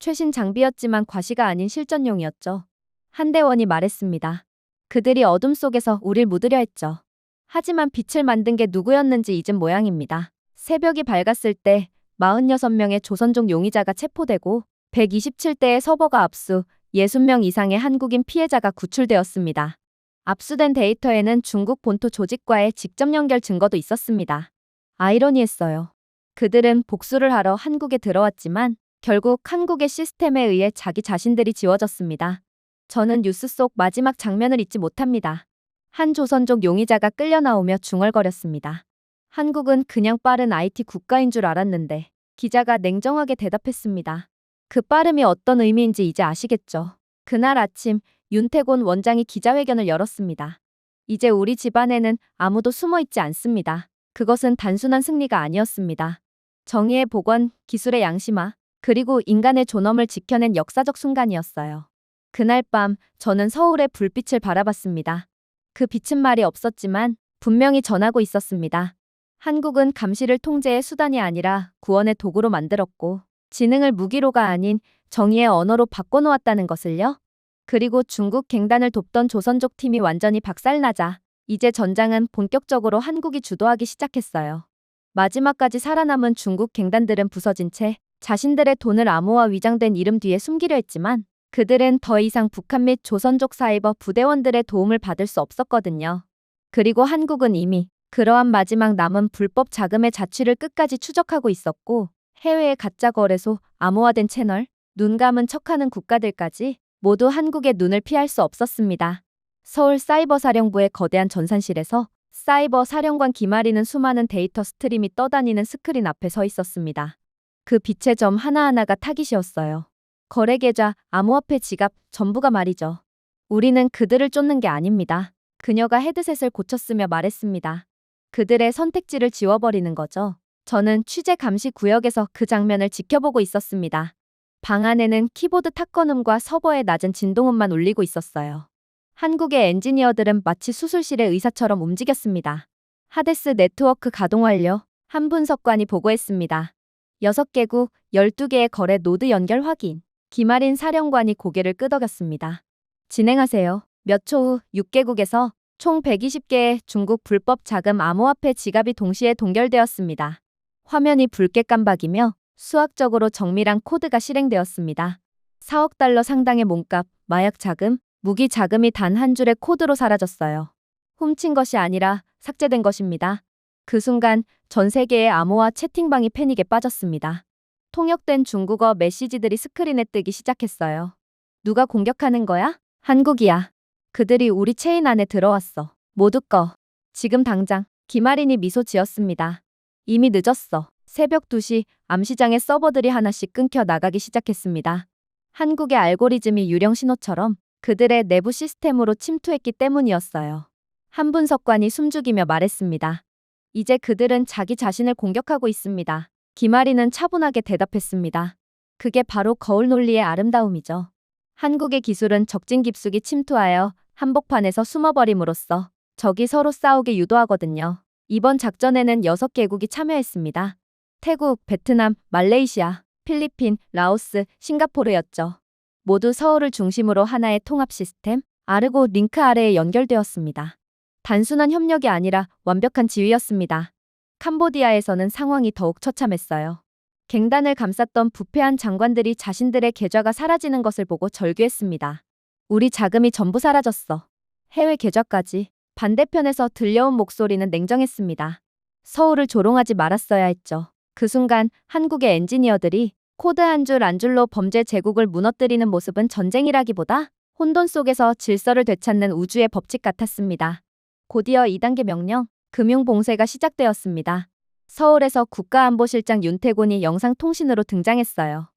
최신 장비였지만 과시가 아닌 실전용이었죠. 한 대원이 말했습니다. 그들이 어둠 속에서 우릴 묻으려 했죠. 하지만 빛을 만든 게 누구였는지 잊은 모양입니다. 새벽이 밝았을 때 46명의 조선족 용의자가 체포되고 127대의 서버가 압수, 60명 이상의 한국인 피해자가 구출되었습니다. 압수된 데이터에는 중국 본토 조직과의 직접 연결 증거도 있었습니다. 아이러니했어요. 그들은 복수를 하러 한국에 들어왔지만 결국 한국의 시스템에 의해 자기 자신들이 지워졌습니다. 저는 뉴스 속 마지막 장면을 잊지 못합니다. 한 조선족 용의자가 끌려 나오며 중얼거렸습니다. 한국은 그냥 빠른 IT 국가인 줄 알았는데 기자가 냉정하게 대답했습니다. 그 빠름이 어떤 의미인지 이제 아시겠죠? 그날 아침 윤태곤 원장이 기자회견을 열었습니다. 이제 우리 집안에는 아무도 숨어 있지 않습니다. 그것은 단순한 승리가 아니었습니다. 정의의 복원, 기술의 양심화, 그리고 인간의 존엄을 지켜낸 역사적 순간이었어요. 그날 밤 저는 서울의 불빛을 바라봤습니다. 그 빛은 말이 없었지만 분명히 전하고 있었습니다. 한국은 감시를 통제의 수단이 아니라 구원의 도구로 만들었고 지능을 무기로가 아닌 정의의 언어로 바꿔놓았다는 것을요. 그리고 중국 갱단을 돕던 조선족 팀이 완전히 박살나자 이제 전장은 본격적으로 한국이 주도하기 시작했어요. 마지막까지 살아남은 중국 갱단들은 부서진 채 자신들의 돈을 암호화 위장된 이름 뒤에 숨기려 했지만 그들은 더 이상 북한 및 조선족 사이버 부대원들의 도움을 받을 수 없었거든요. 그리고 한국은 이미 그러한 마지막 남은 불법 자금의 자취를 끝까지 추적하고 있었고 해외의 가짜 거래소, 암호화된 채널, 눈 감은 척하는 국가들까지 모두 한국의 눈을 피할 수 없었습니다. 서울 사이버사령부의 거대한 전산실에서 사이버 사령관 김아리는 수많은 데이터 스트림이 떠다니는 스크린 앞에 서 있었습니다. 그 빛의 점 하나하나가 타깃이었어요. 거래계좌, 암호화폐 지갑, 전부가 말이죠. 우리는 그들을 쫓는 게 아닙니다. 그녀가 헤드셋을 고쳤으며 말했습니다. 그들의 선택지를 지워버리는 거죠. 저는 취재 감시 구역에서 그 장면을 지켜보고 있었습니다. 방 안에는 키보드 탁건음과 서버의 낮은 진동음만 울리고 있었어요. 한국의 엔지니어들은 마치 수술실의 의사처럼 움직였습니다. 하데스 네트워크 가동 완료. 한분석관이 보고했습니다. 6개국, 12개의 거래 노드 연결 확인. 김아린 사령관이 고개를 끄덕였습니다. 진행하세요. 몇 초 후 6개국에서 총 120개의 중국 불법 자금 암호화폐 지갑이 동시에 동결되었습니다. 화면이 붉게 깜박이며 수학적으로 정밀한 코드가 실행되었습니다. 4억 달러 상당의 몸값, 마약 자금, 무기 자금이 단 한 줄의 코드로 사라졌어요. 훔친 것이 아니라 삭제된 것입니다. 그 순간 전 세계의 암호화 채팅방이 패닉에 빠졌습니다. 통역된 중국어 메시지들이 스크린에 뜨기 시작했어요. 누가 공격하는 거야? 한국이야. 그들이 우리 체인 안에 들어왔어. 모두 꺼. 지금 당장. 김아린이 미소 지었습니다. 이미 늦었어. 새벽 2시 암시장의 서버들이 하나씩 끊겨 나가기 시작했습니다. 한국의 알고리즘이 유령 신호처럼 그들의 내부 시스템으로 침투했기 때문이었어요. 한분석관이 숨죽이며 말했습니다. 이제 그들은 자기 자신을 공격하고 있습니다. 김아리는 차분하게 대답했습니다. 그게 바로 거울 논리의 아름다움이죠. 한국의 기술은 적진 깊숙이 침투하여 한복판에서 숨어버림으로써 적이 서로 싸우게 유도하거든요. 이번 작전에는 6개국이 참여했습니다. 태국, 베트남, 말레이시아, 필리핀, 라오스, 싱가포르였죠. 모두 서울을 중심으로 하나의 통합 시스템, 아르고 링크 아래에 연결되었습니다. 단순한 협력이 아니라 완벽한 지휘였습니다. 캄보디아에서는 상황이 더욱 처참했어요. 갱단을 감쌌던 부패한 장관들이 자신들의 계좌가 사라지는 것을 보고 절규했습니다. 우리 자금이 전부 사라졌어. 해외 계좌까지. 반대편에서 들려온 목소리는 냉정했습니다. 서울을 조롱하지 말았어야 했죠. 그 순간 한국의 엔지니어들이 코드 한 줄 한 줄로 범죄 제국을 무너뜨리는 모습은 전쟁이라기보다 혼돈 속에서 질서를 되찾는 우주의 법칙 같았습니다. 곧이어 2단계 명령, 금융봉쇄가 시작되었습니다. 서울에서 국가안보실장 윤태곤이 영상통신으로 등장했어요.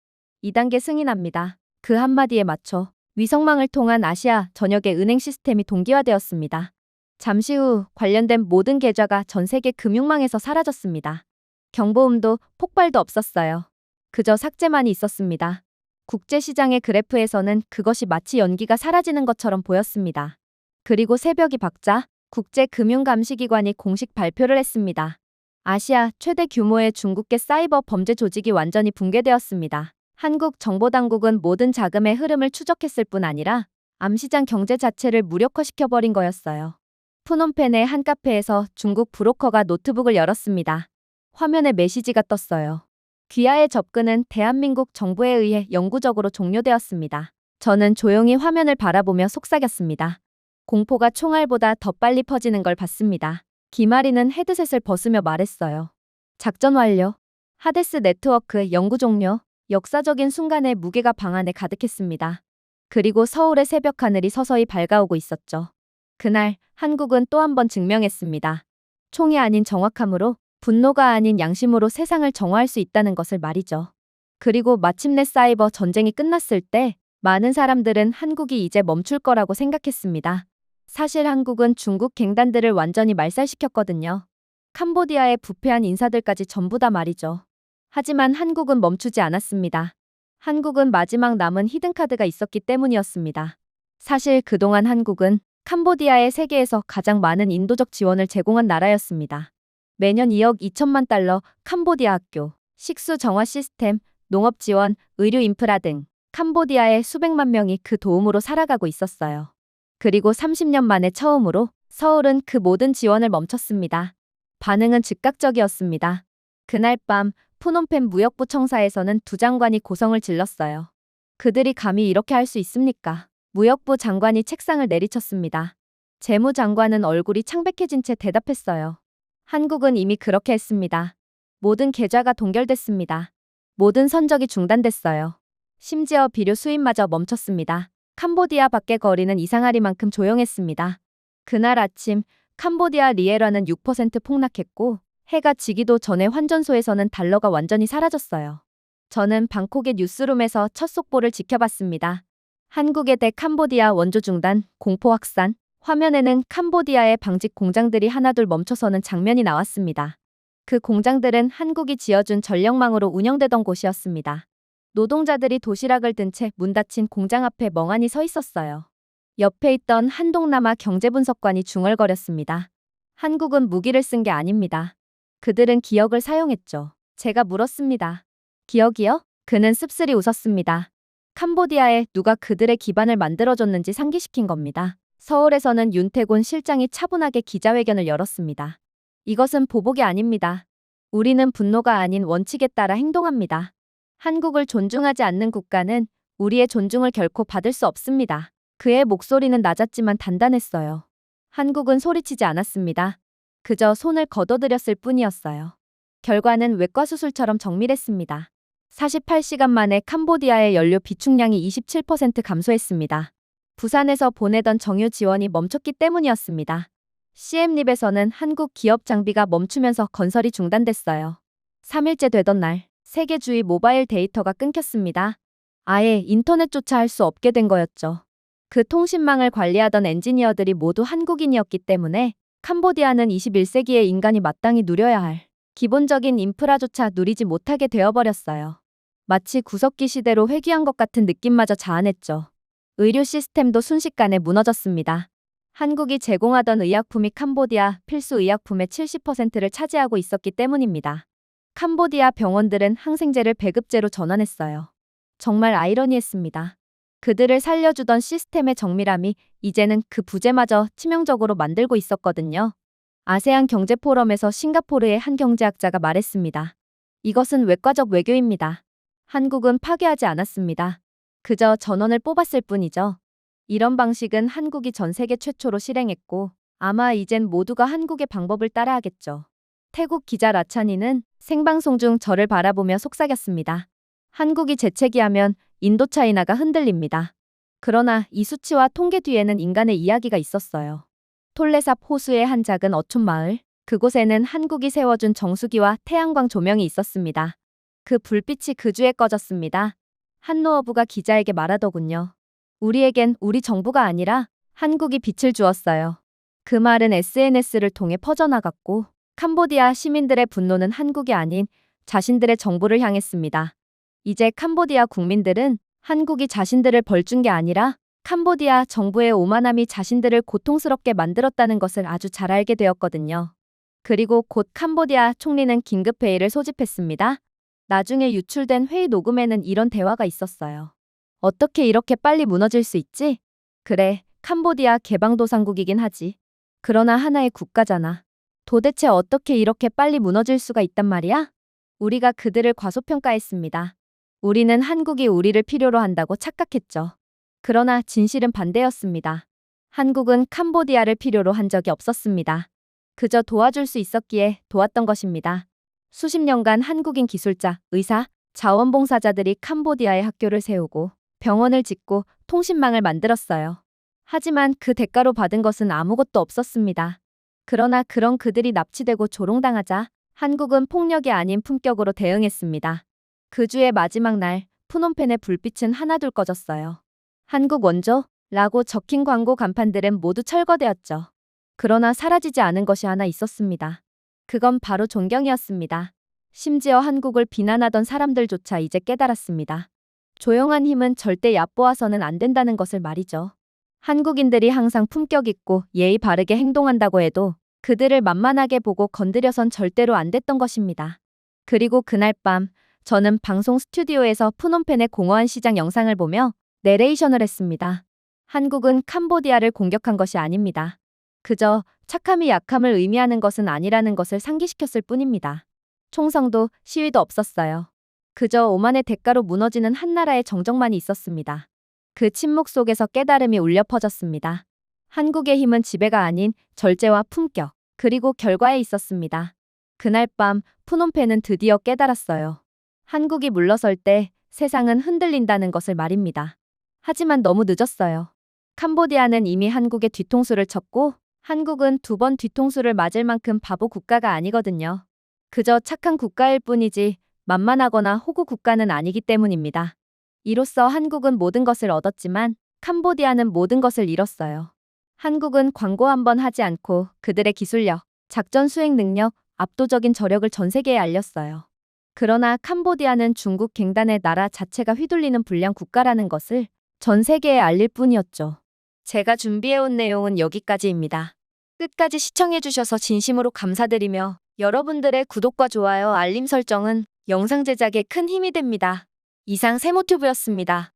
2단계 승인합니다. 그 한마디에 맞춰 위성망을 통한 아시아 전역의 은행 시스템이 동기화되었습니다. 잠시 후 관련된 모든 계좌가 전 세계 금융망에서 사라졌습니다. 경보음도 폭발도 없었어요. 그저 삭제만이 있었습니다. 국제시장의 그래프에서는 그것이 마치 연기가 사라지는 것처럼 보였습니다. 그리고 새벽이 밝자 국제금융감시기관이 공식 발표를 했습니다. 아시아 최대 규모의 중국계 사이버 범죄 조직이 완전히 붕괴되었습니다. 한국 정보당국은 모든 자금의 흐름을 추적했을 뿐 아니라 암시장 경제 자체를 무력화시켜버린 거였어요. 푸놈펜의 한 카페에서 중국 브로커가 노트북을 열었습니다. 화면에 메시지가 떴어요. 귀하의 접근은 대한민국 정부에 의해 영구적으로 종료되었습니다. 저는 조용히 화면을 바라보며 속삭였습니다. 공포가 총알보다 더 빨리 퍼지는 걸 봤습니다. 김아리는 헤드셋을 벗으며 말했어요. 작전 완료. 하데스 네트워크 연구 종료. 역사적인 순간의 무게가 방 안에 가득했습니다. 그리고 서울의 새벽 하늘이 서서히 밝아오고 있었죠. 그날 한국은 또 한 번 증명했습니다. 총이 아닌 정확함으로, 분노가 아닌 양심으로 세상을 정화할 수 있다는 것을 말이죠. 그리고 마침내 사이버 전쟁이 끝났을 때 많은 사람들은 한국이 이제 멈출 거라고 생각했습니다. 사실 한국은 중국 갱단들을 완전히 말살시켰거든요. 캄보디아의 부패한 인사들까지 전부 다 말이죠. 하지만 한국은 멈추지 않았습니다. 한국은 마지막 남은 히든카드가 있었기 때문이었습니다. 사실 그동안 한국은 캄보디아에 세계에서 가장 많은 인도적 지원을 제공한 나라였습니다. 매년 2억 2천만 달러, 캄보디아 학교, 식수 정화 시스템, 농업 지원, 의료 인프라 등 캄보디아의 수백만 명이 그 도움으로 살아가고 있었어요. 그리고 30년 만에 처음으로 서울은 그 모든 지원을 멈췄습니다. 반응은 즉각적이었습니다. 그날 밤 푸놈펜 무역부 청사에서는 두 장관이 고성을 질렀어요. 그들이 감히 이렇게 할 수 있습니까? 무역부 장관이 책상을 내리쳤습니다. 재무장관은 얼굴이 창백해진 채 대답했어요. 한국은 이미 그렇게 했습니다. 모든 계좌가 동결됐습니다. 모든 선적이 중단됐어요. 심지어 비료 수입마저 멈췄습니다. 캄보디아 밖의 거리는 이상하리만큼 조용했습니다. 그날 아침 캄보디아 리에라는 6% 폭락했고 해가 지기도 전에 환전소에서는 달러가 완전히 사라졌어요. 저는 방콕의 뉴스룸에서 첫 속보를 지켜봤습니다. 한국의 대 캄보디아 원조 중단, 공포 확산. 화면에는 캄보디아의 방직 공장들이 하나둘 멈춰서는 장면이 나왔습니다. 그 공장들은 한국이 지어준 전력망으로 운영되던 곳이었습니다. 노동자들이 도시락을 든 채 문 닫힌 공장 앞에 멍하니 서 있었어요. 옆에 있던 한동남아 경제분석관이 중얼거렸습니다. 한국은 무기를 쓴 게 아닙니다. 그들은 기억을 사용했죠. 제가 물었습니다. 기억이요? 그는 씁쓸히 웃었습니다. 캄보디아에 누가 그들의 기반을 만들어줬는지 상기시킨 겁니다. 서울에서는 윤태곤 실장이 차분하게 기자회견을 열었습니다. 이것은 보복이 아닙니다. 우리는 분노가 아닌 원칙에 따라 행동합니다. 한국을 존중하지 않는 국가는 우리의 존중을 결코 받을 수 없습니다. 그의 목소리는 낮았지만 단단했어요. 한국은 소리치지 않았습니다. 그저 손을 걷어들였을 뿐이었어요. 결과는 외과 수술처럼 정밀했습니다. 48시간 만에 캄보디아의 연료 비축량이 27% 감소했습니다. 부산에서 보내던 정유 지원이 멈췄기 때문이었습니다. 시엠립에서는 한국 기업 장비가 멈추면서 건설이 중단됐어요. 3일째 되던 날, 세계 주위 모바일 데이터가 끊겼습니다. 아예 인터넷조차 할 수 없게 된 거였죠. 그 통신망을 관리하던 엔지니어들이 모두 한국인이었기 때문에 캄보디아는 21세기의 인간이 마땅히 누려야 할 기본적인 인프라조차 누리지 못하게 되어버렸어요. 마치 구석기 시대로 회귀한 것 같은 느낌마저 자아냈죠. 의료 시스템도 순식간에 무너졌습니다. 한국이 제공하던 의약품이 캄보디아 필수 의약품의 70%를 차지하고 있었기 때문입니다. 캄보디아 병원들은 항생제를 배급제로 전환했어요. 정말 아이러니했습니다. 그들을 살려주던 시스템의 정밀함이 이제는 그 부재마저 치명적으로 만들고 있었거든요. 아세안 경제포럼에서 싱가포르의 한 경제학자가 말했습니다. 이것은 외과적 외교입니다. 한국은 파괴하지 않았습니다. 그저 전원을 뽑았을 뿐이죠. 이런 방식은 한국이 전 세계 최초로 실행했고 아마 이젠 모두가 한국의 방법을 따라하겠죠. 태국 기자 라차니는 생방송 중 저를 바라보며 속삭였습니다. 한국이 재채기하면 인도차이나가 흔들립니다. 그러나 이 수치와 통계 뒤에는 인간의 이야기가 있었어요. 톨레삽 호수의 한 작은 어촌 마을, 그곳에는 한국이 세워준 정수기와 태양광 조명이 있었습니다. 그 불빛이 그 주에 꺼졌습니다. 한 노어부가 기자에게 말하더군요. 우리에겐 우리 정부가 아니라 한국이 빛을 주었어요. 그 말은 SNS를 통해 퍼져나갔고 캄보디아 시민들의 분노는 한국이 아닌 자신들의 정부를 향했습니다. 이제 캄보디아 국민들은 한국이 자신들을 벌준 게 아니라 캄보디아 정부의 오만함이 자신들을 고통스럽게 만들었다는 것을 아주 잘 알게 되었거든요. 그리고 곧 캄보디아 총리는 긴급회의를 소집했습니다. 나중에 유출된 회의 녹음에는 이런 대화가 있었어요. 어떻게 이렇게 빨리 무너질 수 있지? 그래, 캄보디아 개방도상국이긴 하지. 그러나 하나의 국가잖아. 도대체 어떻게 이렇게 빨리 무너질 수가 있단 말이야? 우리가 그들을 과소평가했습니다. 우리는 한국이 우리를 필요로 한다고 착각했죠. 그러나 진실은 반대였습니다. 한국은 캄보디아를 필요로 한 적이 없었습니다. 그저 도와줄 수 있었기에 도왔던 것입니다. 수십 년간 한국인 기술자, 의사, 자원봉사자들이 캄보디아에 학교를 세우고 병원을 짓고 통신망을 만들었어요. 하지만 그 대가로 받은 것은 아무것도 없었습니다. 그러나 그런 그들이 납치되고 조롱당하자 한국은 폭력이 아닌 품격으로 대응했습니다. 그 주의 마지막 날, 푸놈펜의 불빛은 하나둘 꺼졌어요. 한국 원조? 라고 적힌 광고 간판들은 모두 철거되었죠. 그러나 사라지지 않은 것이 하나 있었습니다. 그건 바로 존경이었습니다. 심지어 한국을 비난하던 사람들조차 이제 깨달았습니다. 조용한 힘은 절대 얕보아서는 안 된다는 것을 말이죠. 한국인들이 항상 품격 있고 예의 바르게 행동한다고 해도 그들을 만만하게 보고 건드려선 절대로 안 됐던 것입니다. 그리고 그날 밤 저는 방송 스튜디오에서 푸놈펜의 공허한 시장 영상을 보며 내레이션을 했습니다. 한국은 캄보디아를 공격한 것이 아닙니다. 그저 착함이 약함을 의미하는 것은 아니라는 것을 상기시켰을 뿐입니다. 총성도 시위도 없었어요. 그저 오만의 대가로 무너지는 한 나라의 정적만이 있었습니다. 그 침묵 속에서 깨달음이 울려 퍼졌습니다. 한국의 힘은 지배가 아닌 절제와 품격, 그리고 결과에 있었습니다. 그날 밤 푸놈펜은 드디어 깨달았어요. 한국이 물러설 때 세상은 흔들린다는 것을 말입니다. 하지만 너무 늦었어요. 캄보디아는 이미 한국의 뒤통수를 쳤고 한국은 두 번 뒤통수를 맞을 만큼 바보 국가가 아니거든요. 그저 착한 국가일 뿐이지 만만하거나 호구 국가는 아니기 때문입니다. 이로써 한국은 모든 것을 얻었지만 캄보디아는 모든 것을 잃었어요. 한국은 광고 한 번 하지 않고 그들의 기술력, 작전 수행 능력, 압도적인 저력을 전 세계에 알렸어요. 그러나 캄보디아는 중국 갱단의 나라 자체가 휘둘리는 불량 국가라는 것을 전 세계에 알릴 뿐이었죠. 제가 준비해온 내용은 여기까지입니다. 끝까지 시청해주셔서 진심으로 감사드리며 여러분들의 구독과 좋아요, 알림 설정은 영상 제작에 큰 힘이 됩니다. 이상 세모튜브였습니다.